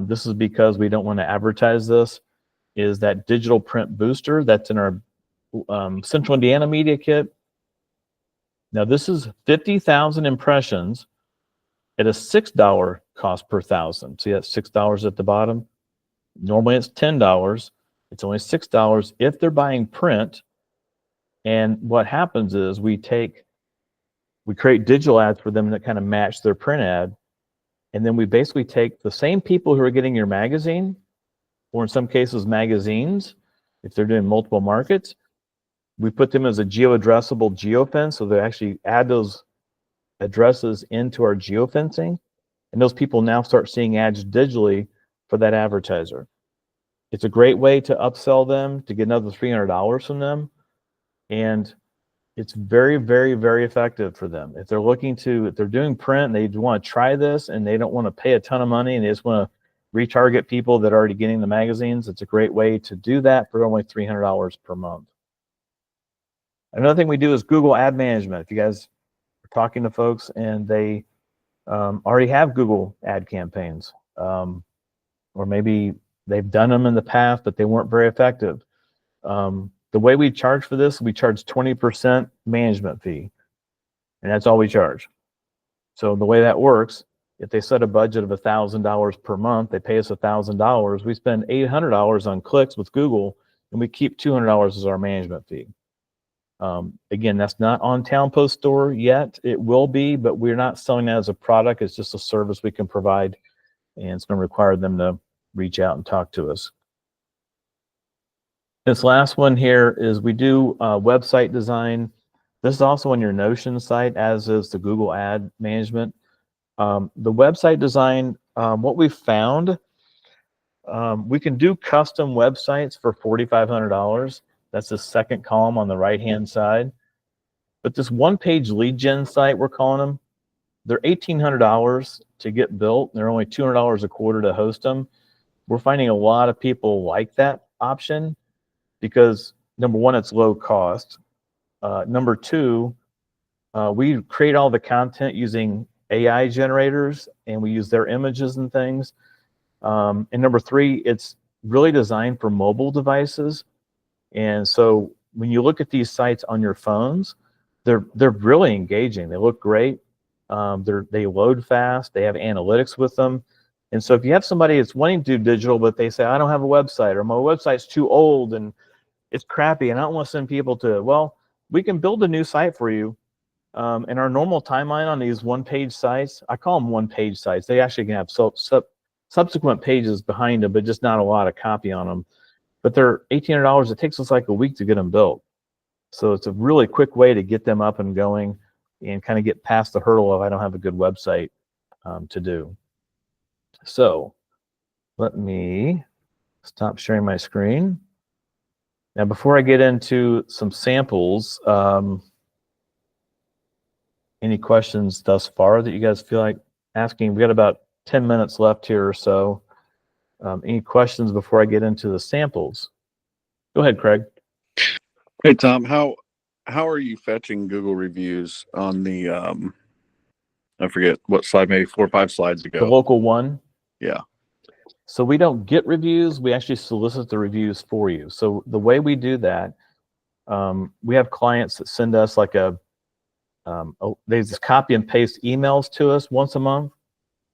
this is because we don't want to advertise this, is that digital print booster that's in our Central Indiana media kit. Now this is 50,000 impressions at a $6 cost per thousand. See that $6 at the bottom? Normally it's $10. It's only $6 if they're buying print. And what happens is we create digital ads for them that kind of match their print ad. And then we basically take the same people who are getting your magazine, or in some cases magazines, if they're doing multiple markets, we put them as a geo-addressable geofence. So they actually add those addresses into our geofencing, and those people now start seeing ads digitally for that advertiser. It's a great way to upsell them, to get another $300 from them, and it's very, very, very effective for them. If they're doing print and they want to try this and they don't want to pay a ton of money and they just want to retarget people that are already getting the magazines, it's a great way to do that for only $300 per month. Another thing we do is Google Ad Management. If you guys are talking to folks and they already have Google ad campaigns, or maybe they've done them in the past, but they weren't very effective. The way we charge for this, we charge 20% management fee, and that's all we charge. So the way that works, if they set a budget of $1,000 per month, they pay us $1,000. We spend $800 on clicks with Google, and we keep $200 as our management fee. Again, that's not on TownePost.store yet. It will be, but we're not selling that as a product. It's just a service we can provide, and it's going to require them to reach out and talk to us. This last one here is we do website design. This is also on your Notion site, as is the Google Ad Management. The website design, what we found, we can do custom websites for $4,500. That's the second column on the right-hand side. But this one-page lead gen site, we're calling them, they're $1,800 to get built. They're only $200 a quarter to host them. We're finding a lot of people like that option because number one, it's low cost. Number two, we create all the content using AI generators, and we use their images and things. And number three, it's really designed for mobile devices. And so when you look at these sites on your phones, they're really engaging. They look great. They load fast. They have analytics with them. And so if you have somebody that's wanting to do digital, but they say, I don't have a website, or my website's too old and it's crappy, and I don't want to send people to, well, we can build a new site for you. And our normal timeline on these one-page sites, I call them one-page sites. They actually can have subsequent pages behind them, but just not a lot of copy on them. But they're $1,800. It takes us like a week to get them built. So it's a really quick way to get them up and going and kind of get past the hurdle of I don't have a good website to do. So let me stop sharing my screen. Now, before I get into some samples, any questions thus far that you guys feel like asking? We got about 10 minutes left here or so. Any questions before I get into the samples? Go ahead, Craig. Hey, Tom, how are you fetching Google reviews on the, I forget what slide, maybe 4 or 5 slides ago? The local one? Yeah. So we don't get reviews. We actually solicit the reviews for you. So the way we do that, we have clients that send us like they just copy and paste emails to us once a month,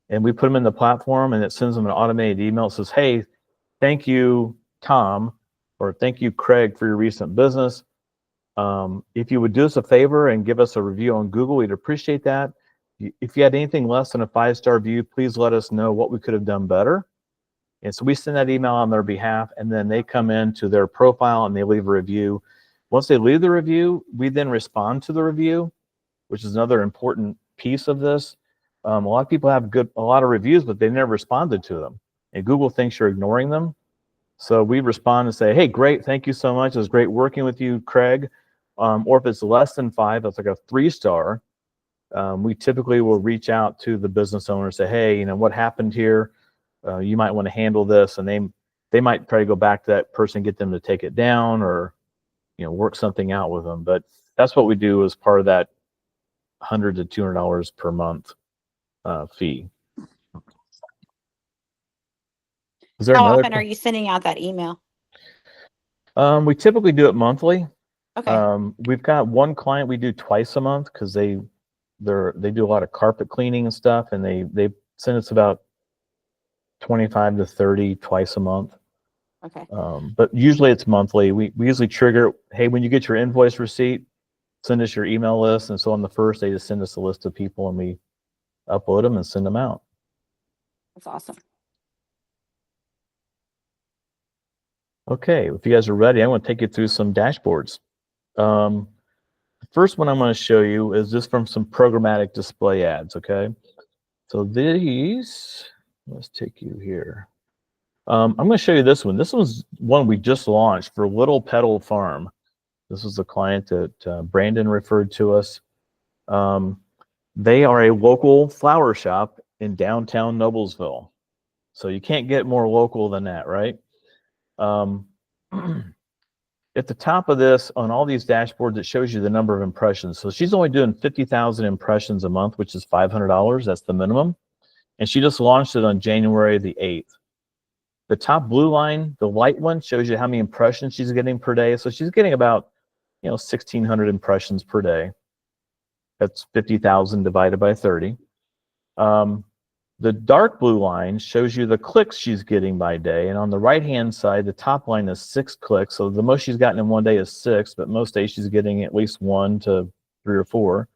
and we put them in the platform, and it sends them an automated email that says, hey, thank you, Tom, or thank you, Craig, for your recent business. If you would do us a favor and give us a review on Google, we'd appreciate that. If you had anything less than a 5-star review, please let us know what we could have done better. And so we send that email on their behalf, and then they come into their profile and they leave a review. Once they leave the review, we then respond to the review, which is another important piece of this. A lot of people have a lot of reviews, but they never responded to them. And Google thinks you're ignoring them. So we respond and say, hey, great, thank you so much. It was great working with you, Craig. Or if it's less than 5, it's like a 3-star. We typically will reach out to the business owner and say, hey, you know, what happened here? You might want to handle this. And they might try to go back to that person, get them to take it down, or, you know, work something out with them. But that's what we do as part of that $100 to $200 per month fee. How often are you sending out that email? We typically do it monthly. Okay. We've got one client we do twice a month because they do a lot of carpet cleaning and stuff, and they send us about 25 to 30 twice a month. Okay. But usually it's monthly. We usually trigger, hey, when you get your invoice receipt, send us your email list. And so on the first, they just send us a list of people, and we upload them and send them out. That's awesome. Okay, if you guys are ready, I want to take you through some dashboards. The first one I'm going to show you is just from some programmatic display ads, okay? So these, let's take you here. I'm going to show you this one. This was one we just launched for Little Petal Farm. This was the client that Brandon referred to us. They are a local flower shop in downtown Noblesville. So you can't get more local than that, right? At the top of this, on all these dashboards, it shows you the number of impressions. So she's only doing 50,000 impressions a month, which is $500. That's the minimum. And she just launched it on January the 8th. The top blue line, the light one, shows you how many impressions she's getting per day. So she's getting about, 1,600 impressions per day. That's 50,000 divided by 30. The dark blue line shows you the clicks she's getting by day. And on the right-hand side, the top line is 6 clicks. So the most she's gotten in one day is 6, but most days she's getting at least 1 to 3 or 4.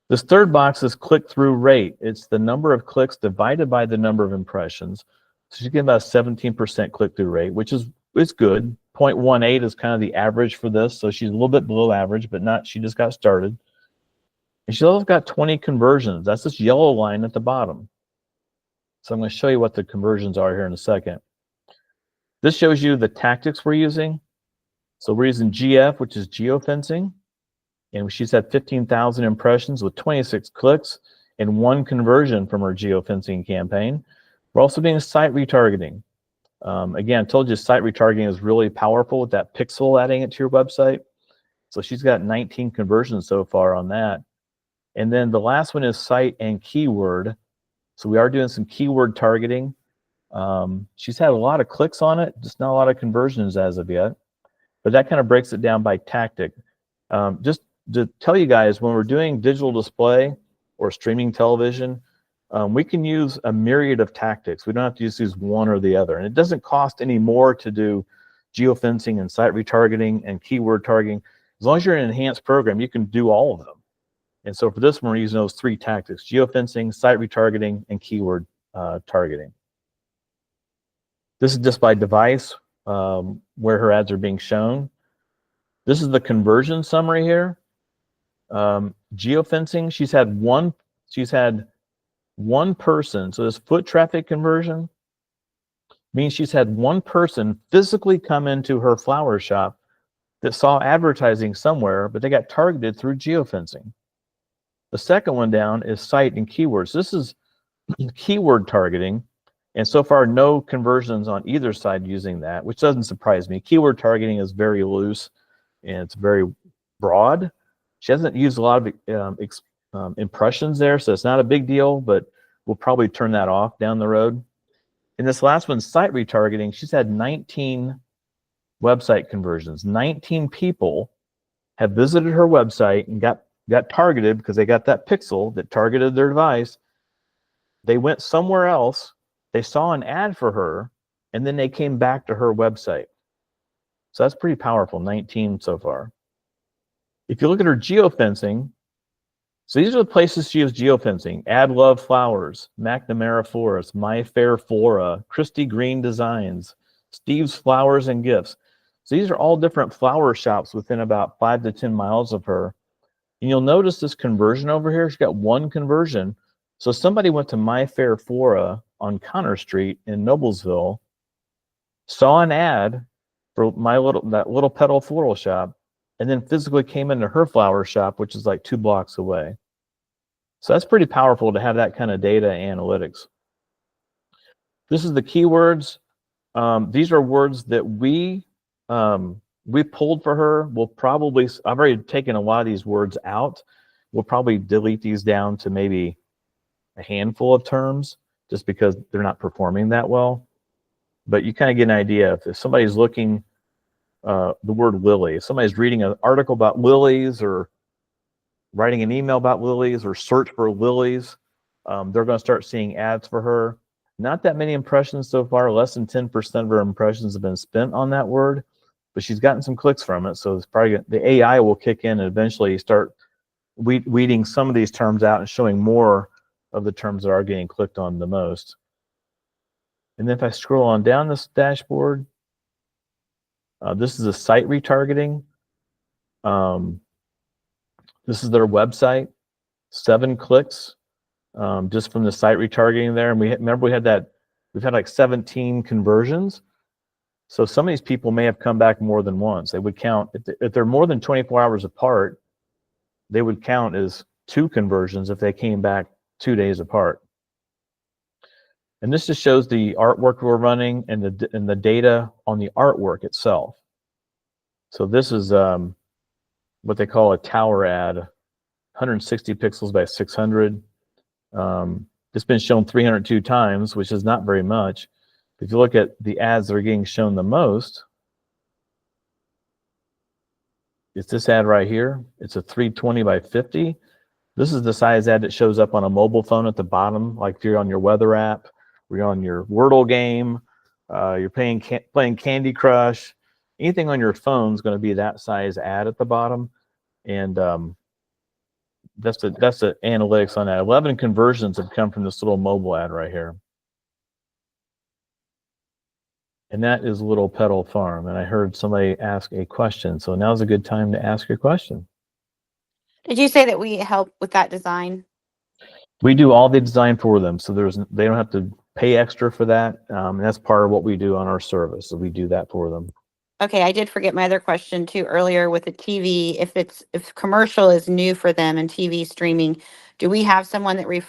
This third box is click-through rate. It's the number of clicks divided by the number of impressions. So she's getting about a 17% click-through rate, which is good. 0.18 is kind of the average for this. So she's a little bit below average, but not, she just got started. And she's also got 20 conversions. That's this yellow line at the bottom. So I'm going to show you what the conversions are here in a second. This shows you the tactics we're using. So we're using GF, which is geofencing. And she's had 15,000 impressions with 26 clicks and 1 conversion from her geofencing campaign. We're also doing site retargeting. Again, I told you site retargeting is really powerful with that pixel adding it to your website. So she's got 19 conversions so far on that. And then the last one is site and keyword. So we are doing some keyword targeting. She's had a lot of clicks on it, just not a lot of conversions as of yet. But that kind of breaks it down by tactic. Just to tell you guys, when we're doing digital display or streaming television, we can use a myriad of tactics. We don't have to just use one or the other. And it doesn't cost any more to do geofencing and site retargeting and keyword targeting. As long as you're in an enhanced program, you can do all of them. And so for this one, we're using those 3 tactics: geofencing, site retargeting, and keyword targeting. This is just by device where her ads are being shown. This is the conversion summary here. Geofencing, she's had one person. So this foot traffic conversion means she's had one person physically come into her flower shop that saw advertising somewhere, but they got targeted through geofencing. The second one down is site and keywords. This is keyword targeting, and so far no conversions on either side using that, which doesn't surprise me. Keyword targeting is very loose and it's very broad. She hasn't used a lot of impressions there, so it's not a big deal, but we'll probably turn that off down the road. And this last one, site retargeting, she's had 19 website conversions. 19 people have visited her website and got targeted because they got that pixel that targeted their device. They went somewhere else, they saw an ad for her, and then they came back to her website. So that's pretty powerful, 19 so far. If you look at her geofencing, so these are the places she is geofencing: Add Love Flowers, McNamara Forest, My Fair Flora, Christy Green Designs, Steve's Flowers and Gifts. So these are all different flower shops within about 5 to 10 miles of her. And you'll notice this conversion over here. She's got 1 conversion. So somebody went to My Fair Flora on Connor Street in Noblesville, saw an ad for that little petal floral shop, and then physically came into her flower shop, which is like 2 blocks away. So that's pretty powerful to have that kind of data analytics. This is the keywords. These are words that we pulled for her. I've already taken a lot of these words out. We'll probably delete these down to maybe a handful of terms just because they're not performing that well. But you kind of get an idea. If somebody's looking, the word lily, if somebody's reading an article about lilies or writing an email about lilies or search for lilies, they're going to start seeing ads for her. Not that many impressions so far. Less than 10% of her impressions have been spent on that word, but she's gotten some clicks from it. So it's probably the AI will kick in and eventually start weeding some of these terms out and showing more of the terms that are getting clicked on the most. And then if I scroll on down this dashboard, this is a site retargeting. This is their website, 7 clicks just from the site retargeting there. And remember we've had like 17 conversions. So some of these people may have come back more than once. They would count, if they're more than 24 hours apart, they would count as 2 conversions if they came back 2 days apart. And this just shows the artwork we're running and the data on the artwork itself. So this is what they call a tower ad, 160 pixels by 600. It's been shown 302 times, which is not very much. If you look at the ads that are getting shown the most, it's this ad right here. It's a 320 by 50. This is the size ad that shows up on a mobile phone at the bottom, like if you're on your weather app, or you're on your Wordle game, you're playing Candy Crush, anything on your phone is going to be that size ad at the bottom. And that's the analytics on that. 11 conversions have come from this little mobile ad right here. And that is Little Petal Farm. And I heard somebody ask a question. So now's a good time to ask your question. Did you say that we help with that design? We do all the design for them. So they don't have to pay extra for that. And that's part of what we do on our service. So we do that for them. Okay, I did forget my other question too earlier with the TV. If commercial is new for them and TV streaming, do we have someone that we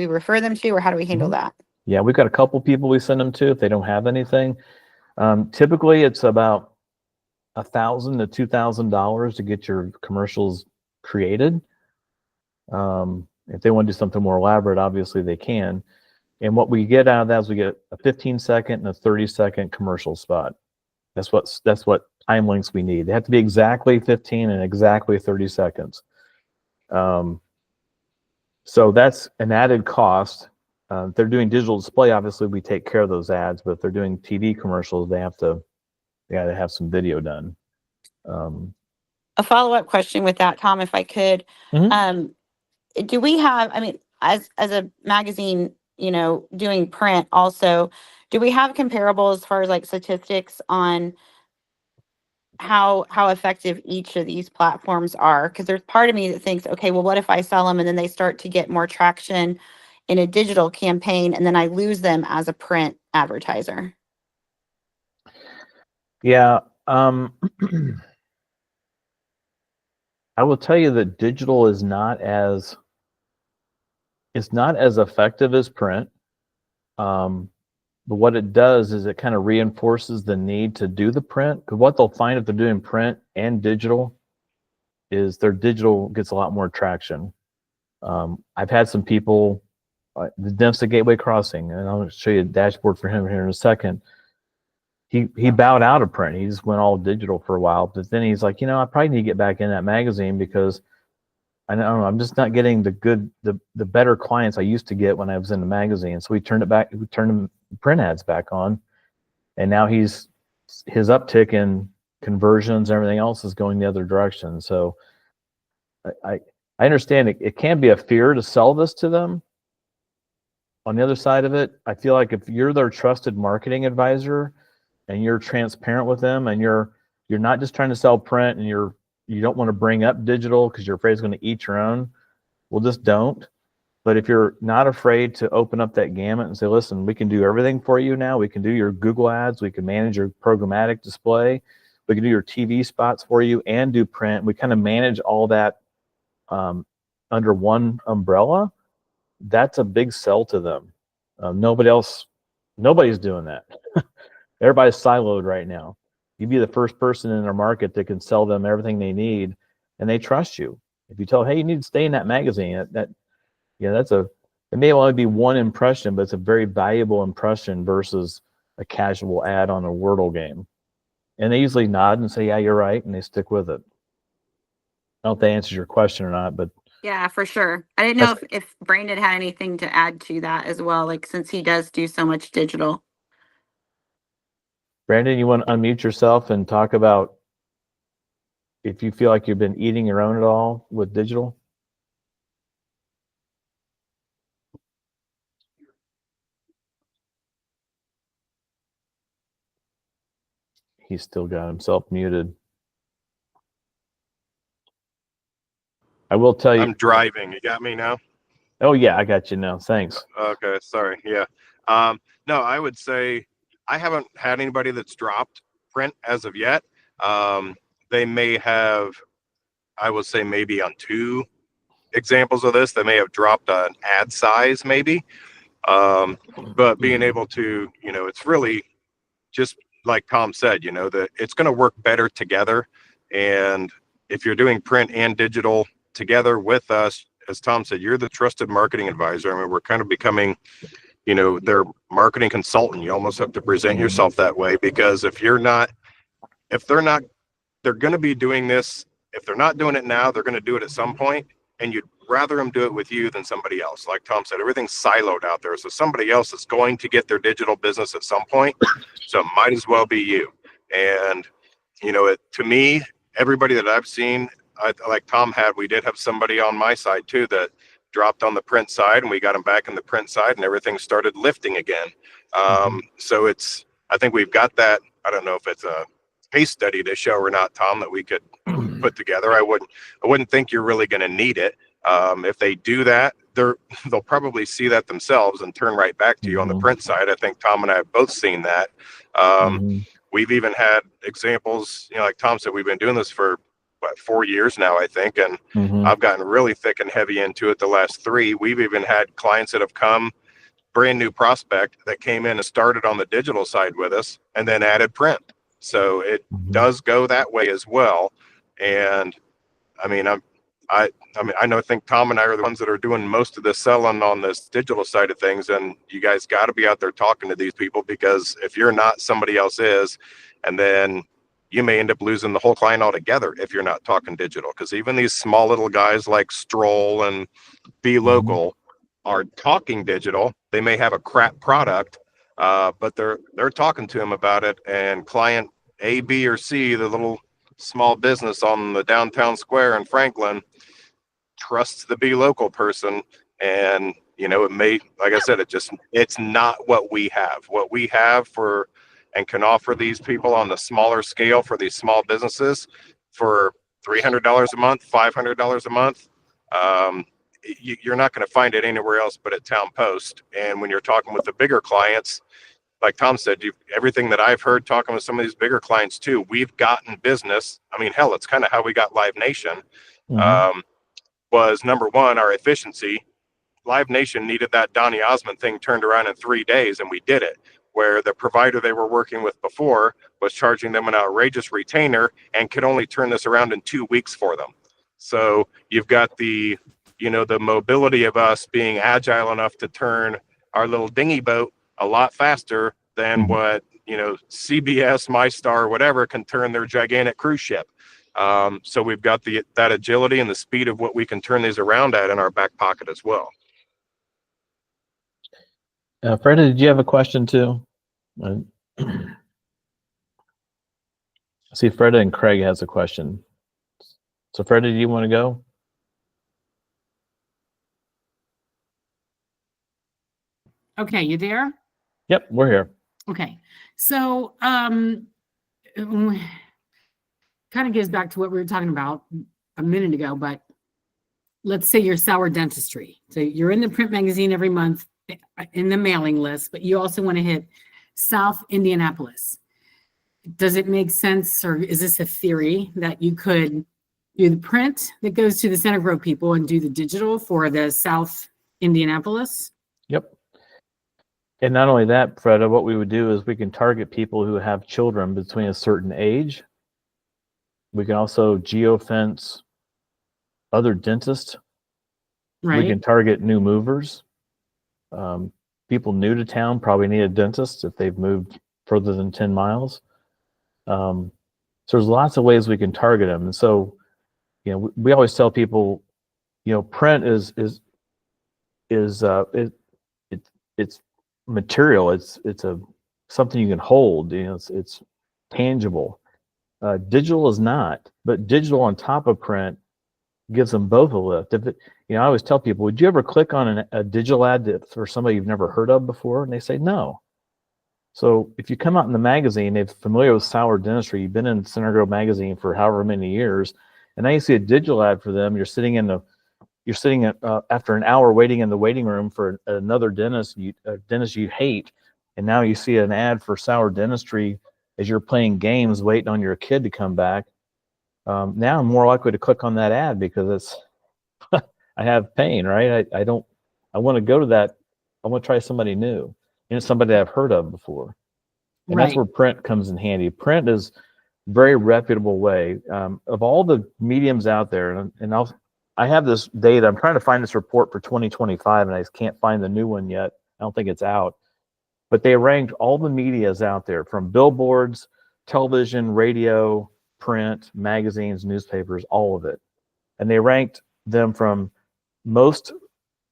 refer them to, or how do we handle Mhm. that? Yeah, we've got a couple people we send them to if they don't have anything. Typically, it's about $1,000 to $2,000 to get your commercials created. If they want to do something more elaborate, obviously they can. And what we get out of that is we get a 15-second and a 30-second commercial spot. That's what time lengths we need. They have to be exactly 15 and exactly 30 seconds. So that's an added cost. If they're doing digital display, obviously we take care of those ads, but if they're doing TV commercials, they have to have some video done. A follow-up question with that, Tom, if I could. Mhm. Do we have, I mean, as a magazine, doing print also, do we have comparable as far as like statistics on how effective each of these platforms are? Because there's part of me that thinks, okay, well, what if I sell them and then they start to get more traction in a digital campaign and then I lose them as a print advertiser? Yeah. I will tell you that digital is not as effective as print. But what it does is it kind of reinforces the need to do the print. Because what they'll find if they're doing print and digital is their digital gets a lot more traction. I've had some people, the Dempsey Gateway Crossing, and I'll show you a dashboard for him here in a second. He bowed out of print. He just went all digital for a while, but then he's like, I probably need to get back in that magazine because I don't know, I'm just not getting the better clients I used to get when I was in the magazine. So we turned the print ads back on, and now his uptick in conversions and everything else is going the other direction. So I understand it can be a fear to sell this to them. On the other side of it, I feel like if you're their trusted marketing advisor and you're transparent with them and you're not just trying to sell print and you don't want to bring up digital because you're afraid it's going to eat your own, well, just don't. But if you're not afraid to open up that gamut and say, listen, we can do everything for you now. We can do your Google ads. We can manage your programmatic display. We can do your TV spots for you and do print. We kind of manage all that under one umbrella. That's a big sell to them. Nobody's doing that. Everybody's siloed right now. You be the first person in their market that can sell them everything they need, and they trust you. If you tell them, hey, you need to stay in that magazine, it may only be one impression, but it's a very valuable impression versus a casual ad on a Wordle game. And they usually nod and say, yeah, you're right, and they stick with it. I don't know if that answers your question or not, but Yeah, for sure. I didn't know if Brandon had anything to add to that as well, like since he does do so much digital. Brandon, you want to unmute yourself and talk about if you feel like you've been eating your own at all with digital? He's still got himself muted. I will tell you. I'm driving. You got me now? Oh, yeah, I got you now. Thanks. Okay, sorry. Yeah. No, I would say I haven't had anybody that's dropped print as of yet. They may have, I would say maybe on 2 examples of this, they may have dropped an ad size maybe. But being able to, it's really just like Tom said, that it's going to work better together. And if you're doing print and digital together with us, as Tom said, you're the trusted marketing advisor. I mean, we're kind of becoming, their marketing consultant. You almost have to present yourself that way, because if they're going to be doing this. If they're not doing it now, they're going to do it at some point, and you'd rather them do it with you than somebody else. Like Tom said, everything's siloed out there. So somebody else is going to get their digital business at some point. So it might as well be you. And, to me, everybody that I've seen, like Tom had, we did have somebody on my side too that dropped on the print side, and we got them back in the print side, and everything started lifting again. So I think we've got that. I don't know if it's a case study to show or not, Tom, that we could put together. I wouldn't think you're really going to need it. If they do that, they'll probably see that themselves and turn right back to you on the print side. I think Tom and I have both seen that. We've even had examples, you know, like Tom said, we've been doing this for what, 4 years now, I think. And Mhm. I've gotten really thick and heavy into it the last 3. We've even had clients that have come, brand new prospect that came in and started on the digital side with us and then added print. So it Mhm. does go that way as well. And I mean, I mean, I think Tom and I are the ones that are doing most of the selling on this digital side of things. And you guys got to be out there talking to these people, because if you're not, somebody else is. And then you may end up losing the whole client altogether if you're not talking digital. Because even these small little guys like Stroll and Be Local are talking digital. They may have a crap product, but they're talking to him about it. And client A, B, or C, the little small business on the downtown square in Franklin, trusts the Be Local person. And you know, it may, like I said, it's not what we have for and can offer these people on the smaller scale for these small businesses for $300 a month, $500 a month. You're not going to find it anywhere else but at Town Post. And when you're talking with the bigger clients, like Tom said, everything that I've heard talking with some of these bigger clients too, we've gotten business. I mean, hell, it's kind of how we got Live Nation. Mhm. Was number one, our efficiency. Live Nation needed that Donny Osmond thing turned around in 3 days, and we did it. Where the provider they were working with before was charging them an outrageous retainer and could only turn this around in 2 weeks for them. So you've got the mobility of us being agile enough to turn our little dinghy boat a lot faster than Mhm. what, CBS, MyStar, whatever can turn their gigantic cruise ship. So we've got that agility and the speed of what we can turn these around at in our back pocket as well. Freda, did you have a question too? I see Freda and Craig has a question. So Freda, do you want to go? Okay, you there? Yep, we're here. Okay. So kind of gives back to what we were talking about a minute ago, but let's say you're Sour Dentistry. So you're in the print magazine every month in the mailing list, but you also want to hit South Indianapolis. Does it make sense, or is this a theory that you could do the print that goes to the Center Grove people and do the digital for the South Indianapolis? Yep. And not only that, Freda, what we would do is we can target people who have children between a certain age. We can also geofence other dentists. Right. We can target new movers. People new to town probably need a dentist if they've moved further than 10 miles. So there's lots of ways we can target them. And so, we always tell people, print is it's material. It's something you can hold. It's tangible. Digital is not, but digital on top of print gives them both a lift. If I always tell people, would you ever click on a digital ad for somebody you've never heard of before? And they say no. So if you come out in the magazine, they're familiar with Sour Dentistry, you've been in Center Grove magazine for however many years, and now you see a digital ad for them. You're sitting after an hour waiting in the waiting room for another dentist you hate, and now you see an ad for Sour Dentistry as you're playing games waiting on your kid to come back. Now I'm more likely to click on that ad because it's I have pain, right? I want to go to that. I want to try somebody new, somebody I've heard of before. And that's where print comes in handy. Print is a very reputable way. Of all the mediums out there, and I have this data. I'm trying to find this report for 2025, and I just can't find the new one yet. I don't think it's out. But they ranked all the medias out there, from billboards, television, radio, print, magazines, newspapers, all of it. And they ranked them from most,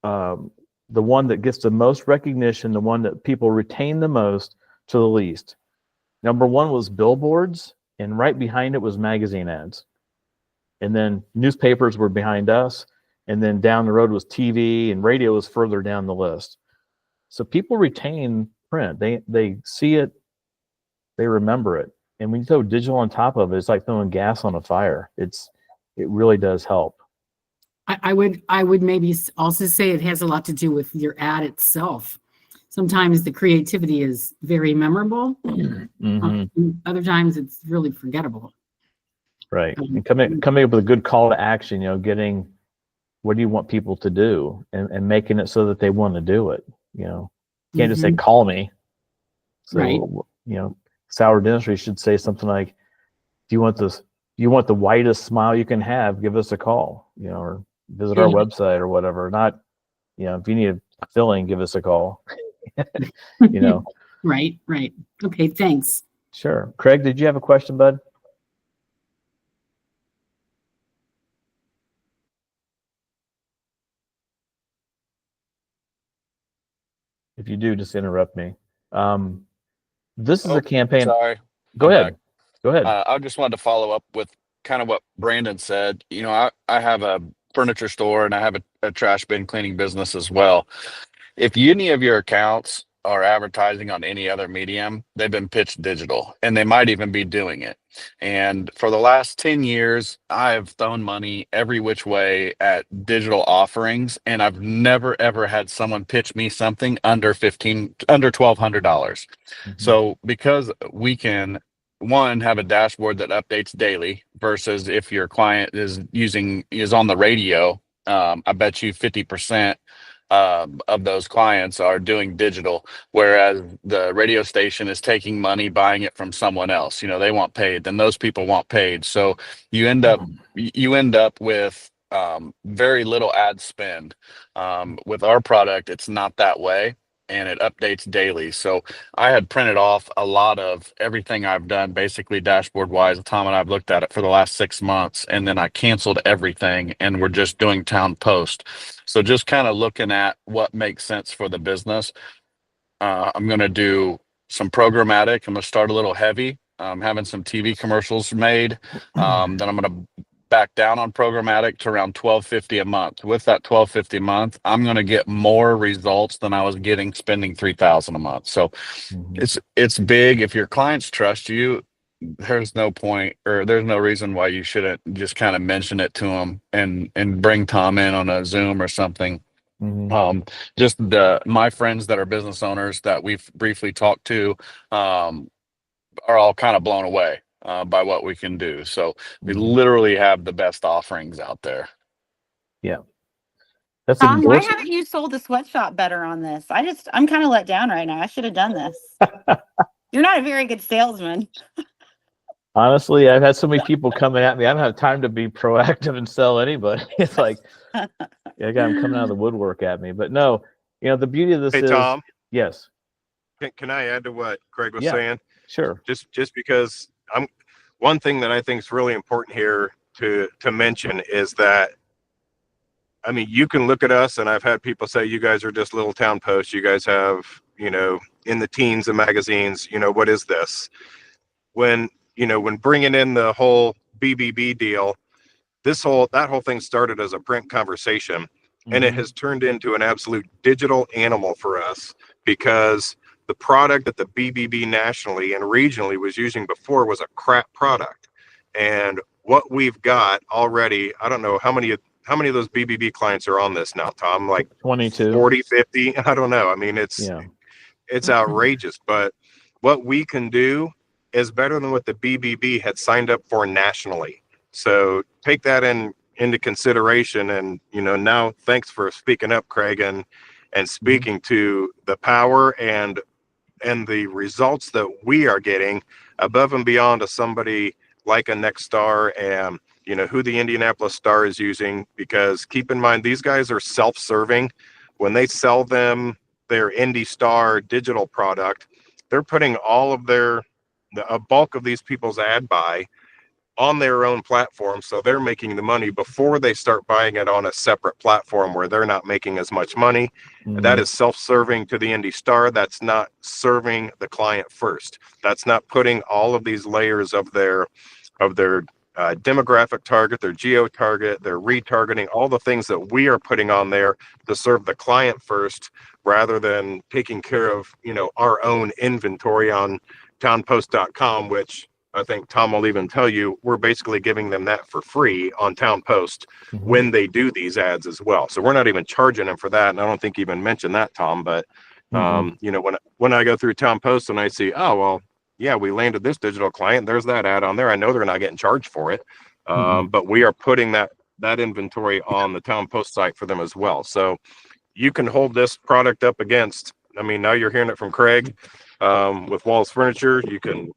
the one that gets the most recognition, the one that people retain the most, to the least. Number one was billboards, and right behind it was magazine ads. And then newspapers were behind us, and then down the road was TV, and radio was further down the list. So people retain print. They see it, they remember it. And when you throw digital on top of it, it's like throwing gas on a fire. It really does help. I would maybe also say it has a lot to do with your ad itself. sometimes the creativity is very memorable. Other times it's really forgettable. Right. And coming up with a good call to action, getting what do you want people to do and making it so that they want to do it. You can't just say, call me. So, Right. Sour Dentistry should say something like, do you want this? You want the whitest smile you can have, give us a call, or visit our website or whatever. Not, if you need a filling, give us a call. Right. Okay, thanks. Sure. Craig, did you have a question, bud? If you do, just interrupt me. This is a campaign. Sorry. Go ahead. I just wanted to follow up with kind of what Brandon said. I have a furniture store and I have a trash bin cleaning business as well. If any of your accounts are advertising on any other medium, they've been pitched digital, and they might even be doing it. And for the last 10 years, I've thrown money every which way at digital offerings, and I've never ever had someone pitch me something under $1,200. So because we can have a dashboard that updates daily versus if your client is on the radio, I bet you 50% of those clients are doing digital, whereas the radio station is taking money, buying it from someone else. They want paid, then those people want paid. So you end up with very little ad spend. With our product, it's not that way, and it updates daily. So I had printed off a lot of everything I've done, basically dashboard wise. Tom and I've looked at it for the last 6 months, and then I canceled everything and we're just doing TownePost. So just kind of looking at what makes sense for the business. I'm going to do some programmatic. I'm going to start a little heavy. Having some TV commercials made. Then I'm going to back down on programmatic to around $12.50 a month. With that $12.50 a month, I'm going to get more results than I was getting spending $3,000 a month. So it's big. If your clients trust you, there's no point, or there's no reason why you shouldn't just kind of mention it to them and bring Tom in on a Zoom or something. Just my friends that are business owners that we've briefly talked to are all kind of blown away by what we can do. So we literally have the best offerings out there. Yeah. That's Tom, why haven't you sold the sweatshop better on this? I'm kind of let down right now. I should have done this. You're not a very good salesman. Honestly, I've had so many people coming at me. I don't have time to be proactive and sell anybody. It's like, I got them coming out of the woodwork at me. But no, the beauty of this is, Tom, yes. Can I add to what Craig was saying? Sure. Just because one thing that I think is really important here to mention is that, you can look at us, and I've had people say, you guys are just little TownePost. You guys have, in the teens and magazines, what is this? When bringing in the whole BBB deal, that whole thing started as a print conversation, and it has turned into an absolute digital animal for us, because the product that the BBB nationally and regionally was using before was a crap product. And what we've got already, I don't know how many of those BBB clients are on this now, Tom, like 22, 40, 50. I don't know. It's outrageous, but what we can do is better than what the BBB had signed up for nationally. So take that into consideration. And, now thanks for speaking up, Craig, and speaking to the power and the results that we are getting above and beyond of somebody like a Nexstar and, who the Indianapolis Star is using. Because keep in mind, these guys are self-serving. When they sell them their Indy Star digital product, they're putting all of a bulk of these people's ad buy on their own platform. So they're making the money before they start buying it on a separate platform where they're not making as much money. That is self-serving to the Indy Star. That's not serving the client first. That's not putting all of these layers of their demographic target, their geo target, their retargeting, all the things that we are putting on there to serve the client first, rather than taking care of, our own inventory on TownePost.com, which I think Tom will even tell you, we're basically giving them that for free on TownePost when they do these ads as well. So we're not even charging them for that. And I don't think you even mentioned that, Tom, but You know, when I go through TownePost and I see, oh, well, yeah, we landed this digital client, there's that ad on there. I know they're not getting charged for it. But we are putting that inventory on the TownePost site for them as well. So you can hold this product up against, I mean, now you're hearing it from Craig, with Walls Furniture. You can,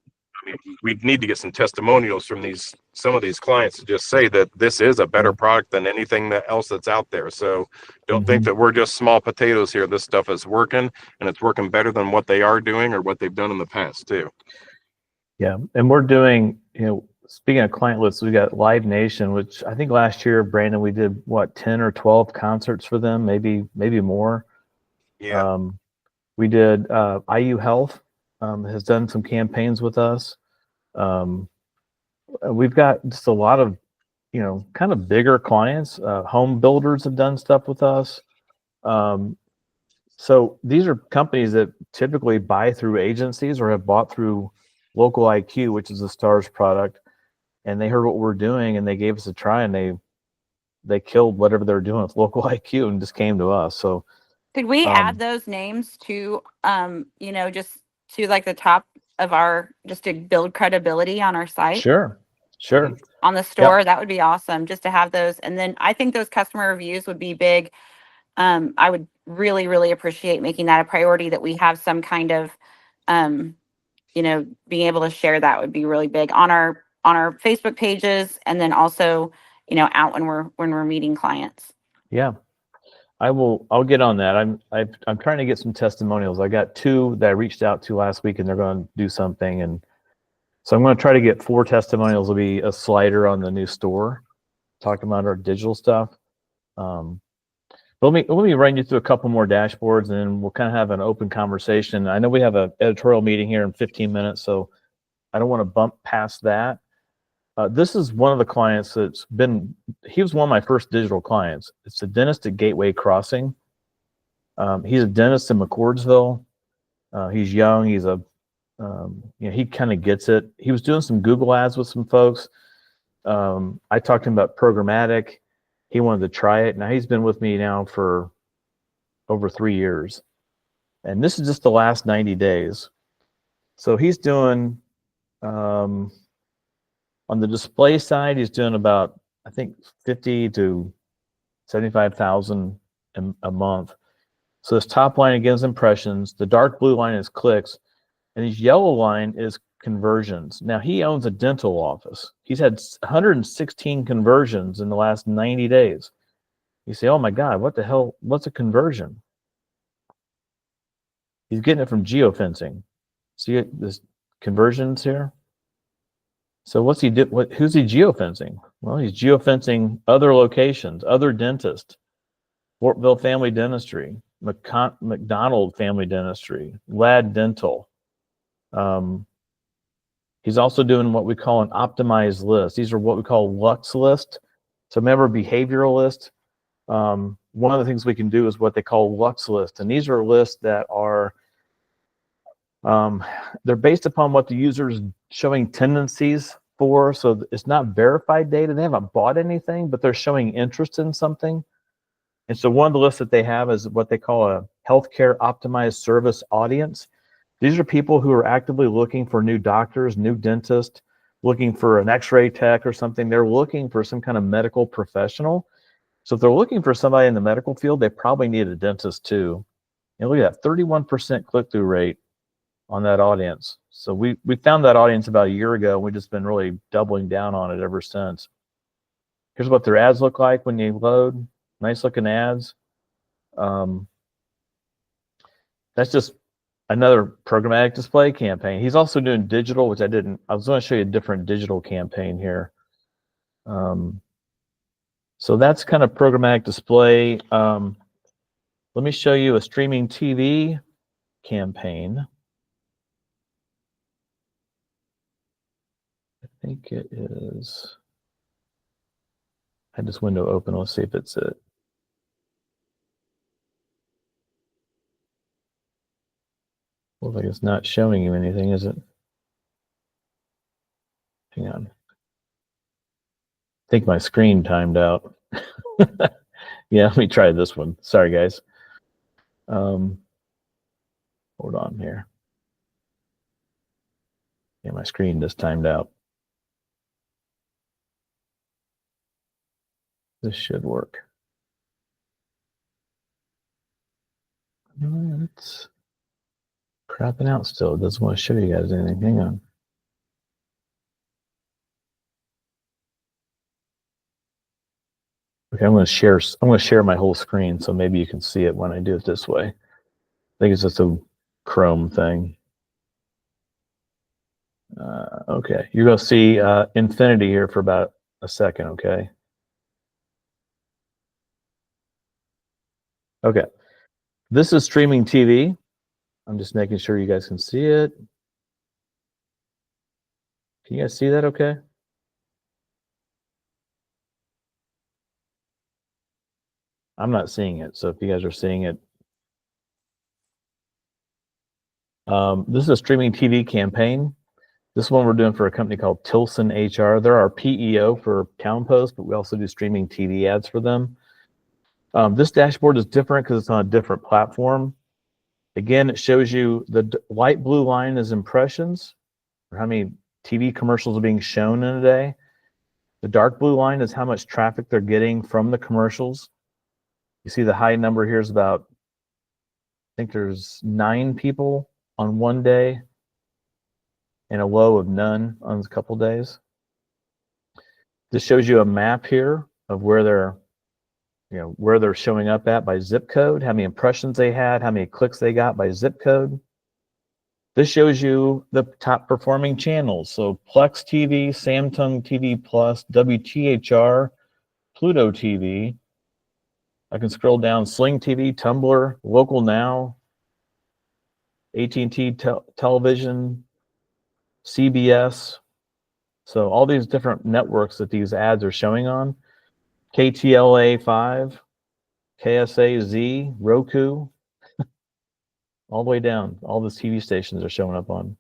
I mean, we need to get some testimonials from some of these clients to just say that this is a better product than anything else that's out there. So don't think that we're just small potatoes here. This stuff is working, and it's working better than what they are doing or what they've done in the past too. Yeah, and we're doing, you know, speaking of client lists, we got Live Nation, which I think last year, Brandon, we did what, 10 or 12 concerts for them, maybe more. Yeah. We did IU Health has done some campaigns with us. We've got just a lot of, you know, kind of bigger clients. Home builders have done stuff with us. So these are companies that typically buy through agencies or have bought through Local IQ, which is a STARS product, and they heard what we're doing and they gave us a try, and they killed whatever they were doing with Local IQ and just came to us. So Could we add those names to, you know, just to like the top of our, just to build credibility on our site? sure. On the store, that would be awesome, just to have those. And then I think those customer reviews would be big. I would really, really appreciate making that a priority, that we have some kind of, you know, being able to share that would be really big on our Facebook pages, and then also, you know, out when we're meeting clients. Yeah. I'll get on that. I'm trying to get some testimonials. I got 2 that I reached out to last week, and they're going to do something, and so I'm going to try to get 4 testimonials. Will be a slider on the new store, talking about our digital stuff. But let me run you through a couple more dashboards, and then we'll kind of have an open conversation. I know we have an editorial meeting here in 15 minutes, so I don't want to bump past that. This is one of the clients he was one of my first digital clients. It's a dentist at Gateway Crossing. He's a dentist in McCordsville. He's young. He's you know, he kind of gets it. He was doing some Google ads with some folks. I talked to him about programmatic. He wanted to try it. Now he's been with me now for over 3 years. And this is just the last 90 days. So he's doing, on the display side, he's doing about, I think, 50 to 75,000 a month. So this top line again is impressions. The dark blue line is clicks, and his yellow line is conversions. Now he owns a dental office. He's had 116 conversions in the last 90 days. You say, oh my God, what the hell? What's a conversion? He's getting it from geofencing. See this conversions here? So what's he do? Who's he geofencing? Well, he's geofencing other locations, other dentists, Fortville Family Dentistry, McDonald Family Dentistry, Lad Dental. He's also doing what we call an optimized list. These are what we call Lux list. So remember behavioral list. One of the things we can do is what they call Lux list. And these are lists that are, they're based upon what the user is showing tendencies for. So it's not verified data. They haven't bought anything, but they're showing interest in something. And so one of the lists that they have is what they call a healthcare optimized service audience. These are people who are actively looking for new doctors, new dentists, looking for an x-ray tech or something. They're looking for some kind of medical professional. So if they're looking for somebody in the medical field, they probably need a dentist too. And look at that, 31% click-through rate on that audience. So we found that audience about a year ago, and we've just been really doubling down on it ever since. Here's what their ads look like when you load. Nice looking ads. That's just another programmatic display campaign. He's also doing digital, which I was going to show you a different digital campaign here. So that's kind of programmatic display. Let me show you a streaming TV campaign. I think it is. I had this window open. Let's see if it's it. Looks like it's not showing you anything, is it? Hang on. I think my screen timed out. Yeah, let me try this one. Sorry, guys. Hold on here. Yeah, my screen just timed out. This should work. It's crapping out still. It doesn't want to show you guys anything. Hang on. Okay, I'm going to share my whole screen so maybe you can see it when I do it this way. I think it's just a Chrome thing. Okay, you're going to see infinity here for about a second, okay? Okay, this is streaming TV. I'm just making sure you guys can see it. Can you guys see that okay? I'm not seeing it, so if you guys are seeing it. This is a streaming TV campaign. This one we're doing for a company called Tilson HR. They're our PEO for TownePost, but we also do streaming TV ads for them. This dashboard is different because it's on a different platform. Again, it shows you the light blue line is impressions, or how many TV commercials are being shown in a day. The dark blue line is how much traffic they're getting from the commercials. You see the high number here is about, I think there's 9 people on one day and a low of none on a couple days. This shows you a map here of where they're showing up at by zip code, how many impressions they had, how many clicks they got by zip code. This shows you the top performing channels. So Plex TV, Samsung TV Plus, WTHR, Pluto TV. I can scroll down, Sling TV, Tumblr, Local Now, AT&T Television, CBS. So all these different networks that these ads are showing on. KTLA 5, KSA Z, Roku, all the way down. All the TV stations are showing up on.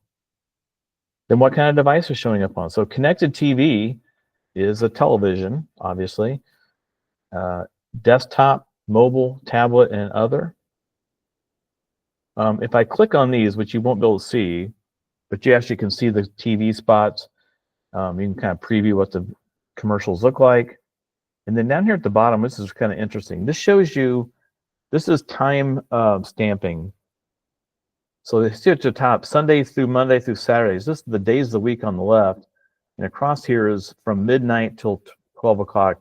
Then what kind of device is showing up on? So connected TV is a television, obviously. Desktop, mobile, tablet, and other. If I click on these, which you won't be able to see, but you actually can see the TV spots. You can kind of preview what the commercials look like. And then down here at the bottom, this is kind of interesting. This shows you, this is time stamping. So you see at the top, Sunday through Monday through Saturdays. This is the days of the week on the left. And across here is from midnight till 12 o'clock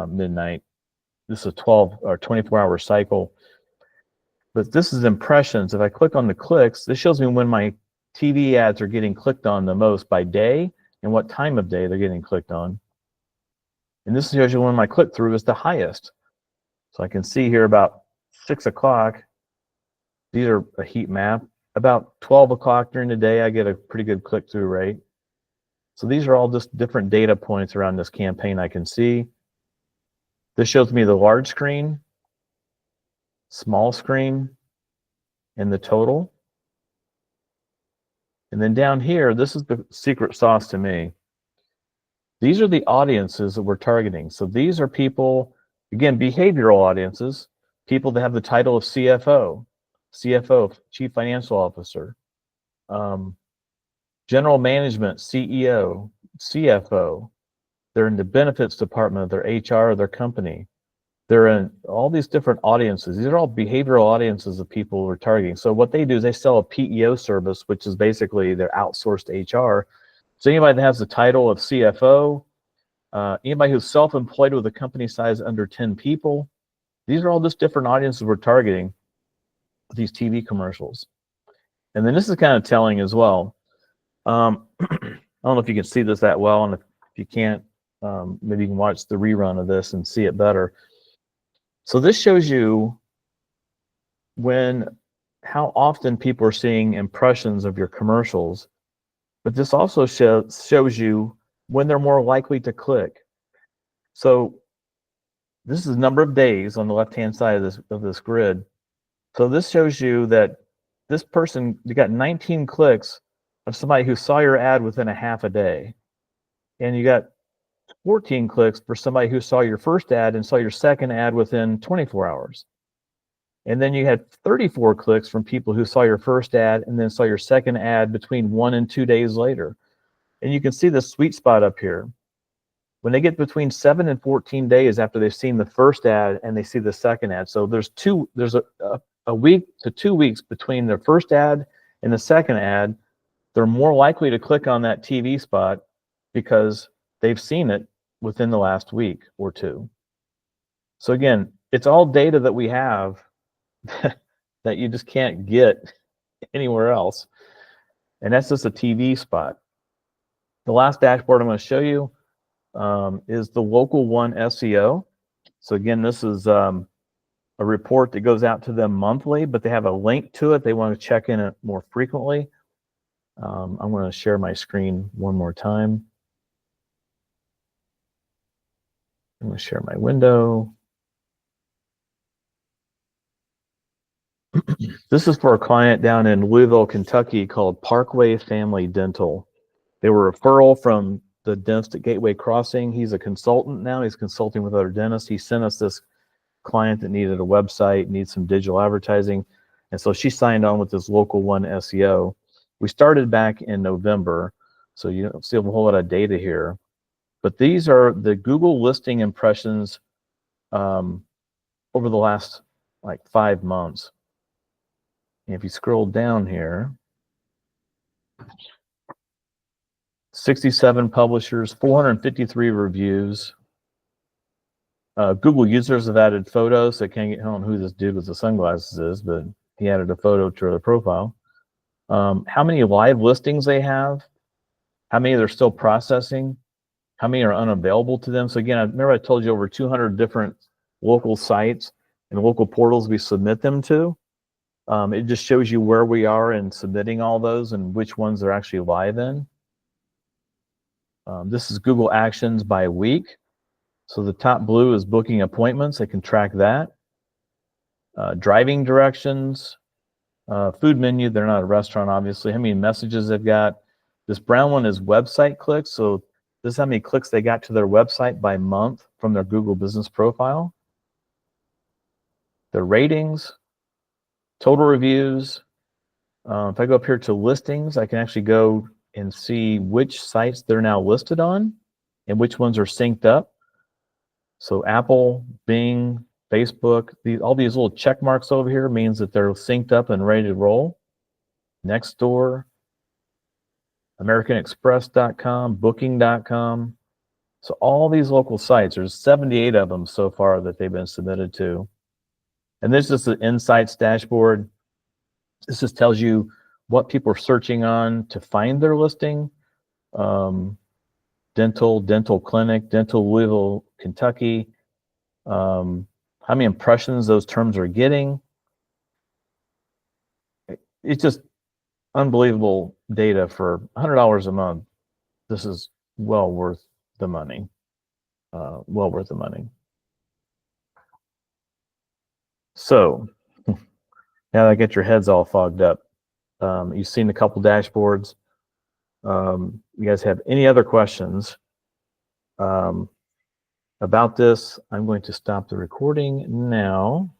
midnight. This is a 12 or 24-hour cycle. But this is impressions. If I click on the clicks, this shows me when my TV ads are getting clicked on the most by day and what time of day they're getting clicked on. And this shows you when my click-through is the highest. So I can see here about 6 o'clock. These are a heat map. About 12 o'clock during the day, I get a pretty good click-through rate. So these are all just different data points around this campaign I can see. This shows me the large screen, small screen, and the total. And then down here, this is the secret sauce to me. These are the audiences that we're targeting. So these are people, again, behavioral audiences, people that have the title of CFO, Chief Financial Officer, General Management, CEO, CFO. They're in the benefits department of their HR or their company. They're in all these different audiences. These are all behavioral audiences of people we're targeting. So what they do is they sell a PEO service, which is basically their outsourced HR. So anybody that has the title of CFO, anybody who's self-employed with a company size under 10 people, these are all just different audiences we're targeting with these TV commercials. And then this is kind of telling as well. I don't know if you can see this that well, and if you can't, maybe you can watch the rerun of this and see it better. So this shows you how often people are seeing impressions of your commercials, but this also shows you when they're more likely to click. So this is the number of days on the left-hand side of this grid. So this shows you that this person, you got 19 clicks of somebody who saw your ad within a half a day. And you got 14 clicks for somebody who saw your first ad and saw your second ad within 24 hours. And then you had 34 clicks from people who saw your first ad and then saw your second ad between 1 and 2 days later. And you can see the sweet spot up here. When they get between 7 and 14 days after they've seen the first ad and they see the second ad. So there's a week to 2 weeks between their first ad and the second ad. They're more likely to click on that TV spot because they've seen it within the last week or two. So again, it's all data that we have that you just can't get anywhere else. And that's just a TV spot. The last dashboard I'm going to show you is the Local One SEO. So again, this is a report that goes out to them monthly, but they have a link to it. They want to check in it more frequently. I'm going to share my screen one more time. I'm going to share my window. This is for a client down in Louisville, Kentucky called Parkway Family Dental. They were a referral from the dentist at Gateway Crossing. He's a consultant now. He's consulting with other dentists. He sent us this client that needed a website, needs some digital advertising. And so she signed on with this Local One SEO. We started back in November, so you don't see a whole lot of data here. But these are the Google listing impressions over the last like 5 months. And if you scroll down here, 67 publishers, 453 reviews. Google users have added photos. I can't get home who this dude with the sunglasses is, but he added a photo to their profile. How many live listings they have, how many they're still processing, how many are unavailable to them. So again, I remember I told you over 200 different local sites and local portals we submit them to. It just shows you where we are in submitting all those and which ones they're actually live in. This is Google Actions by week. So the top blue is booking appointments. They can track that. Driving directions, food menu. They're not a restaurant, obviously. How many messages they've got. This brown one is website clicks. So this is how many clicks they got to their website by month from their Google business profile. The ratings, total reviews. If I go up here to listings, I can actually go and see which sites they're now listed on and which ones are synced up. So Apple, Bing, Facebook, all these little check marks over here means that they're synced up and ready to roll. Nextdoor, AmericanExpress.com, Booking.com. So all these local sites, there's 78 of them so far that they've been submitted to. And this is the Insights dashboard. This just tells you what people are searching on to find their listing. Dental clinic, dental Louisville, Kentucky. How many impressions those terms are getting. It's just unbelievable data for $100 a month. This is well worth the money. Well worth the money. So now that I get your heads all fogged up, you've seen a couple dashboards. You guys have any other questions about this? I'm going to stop the recording now.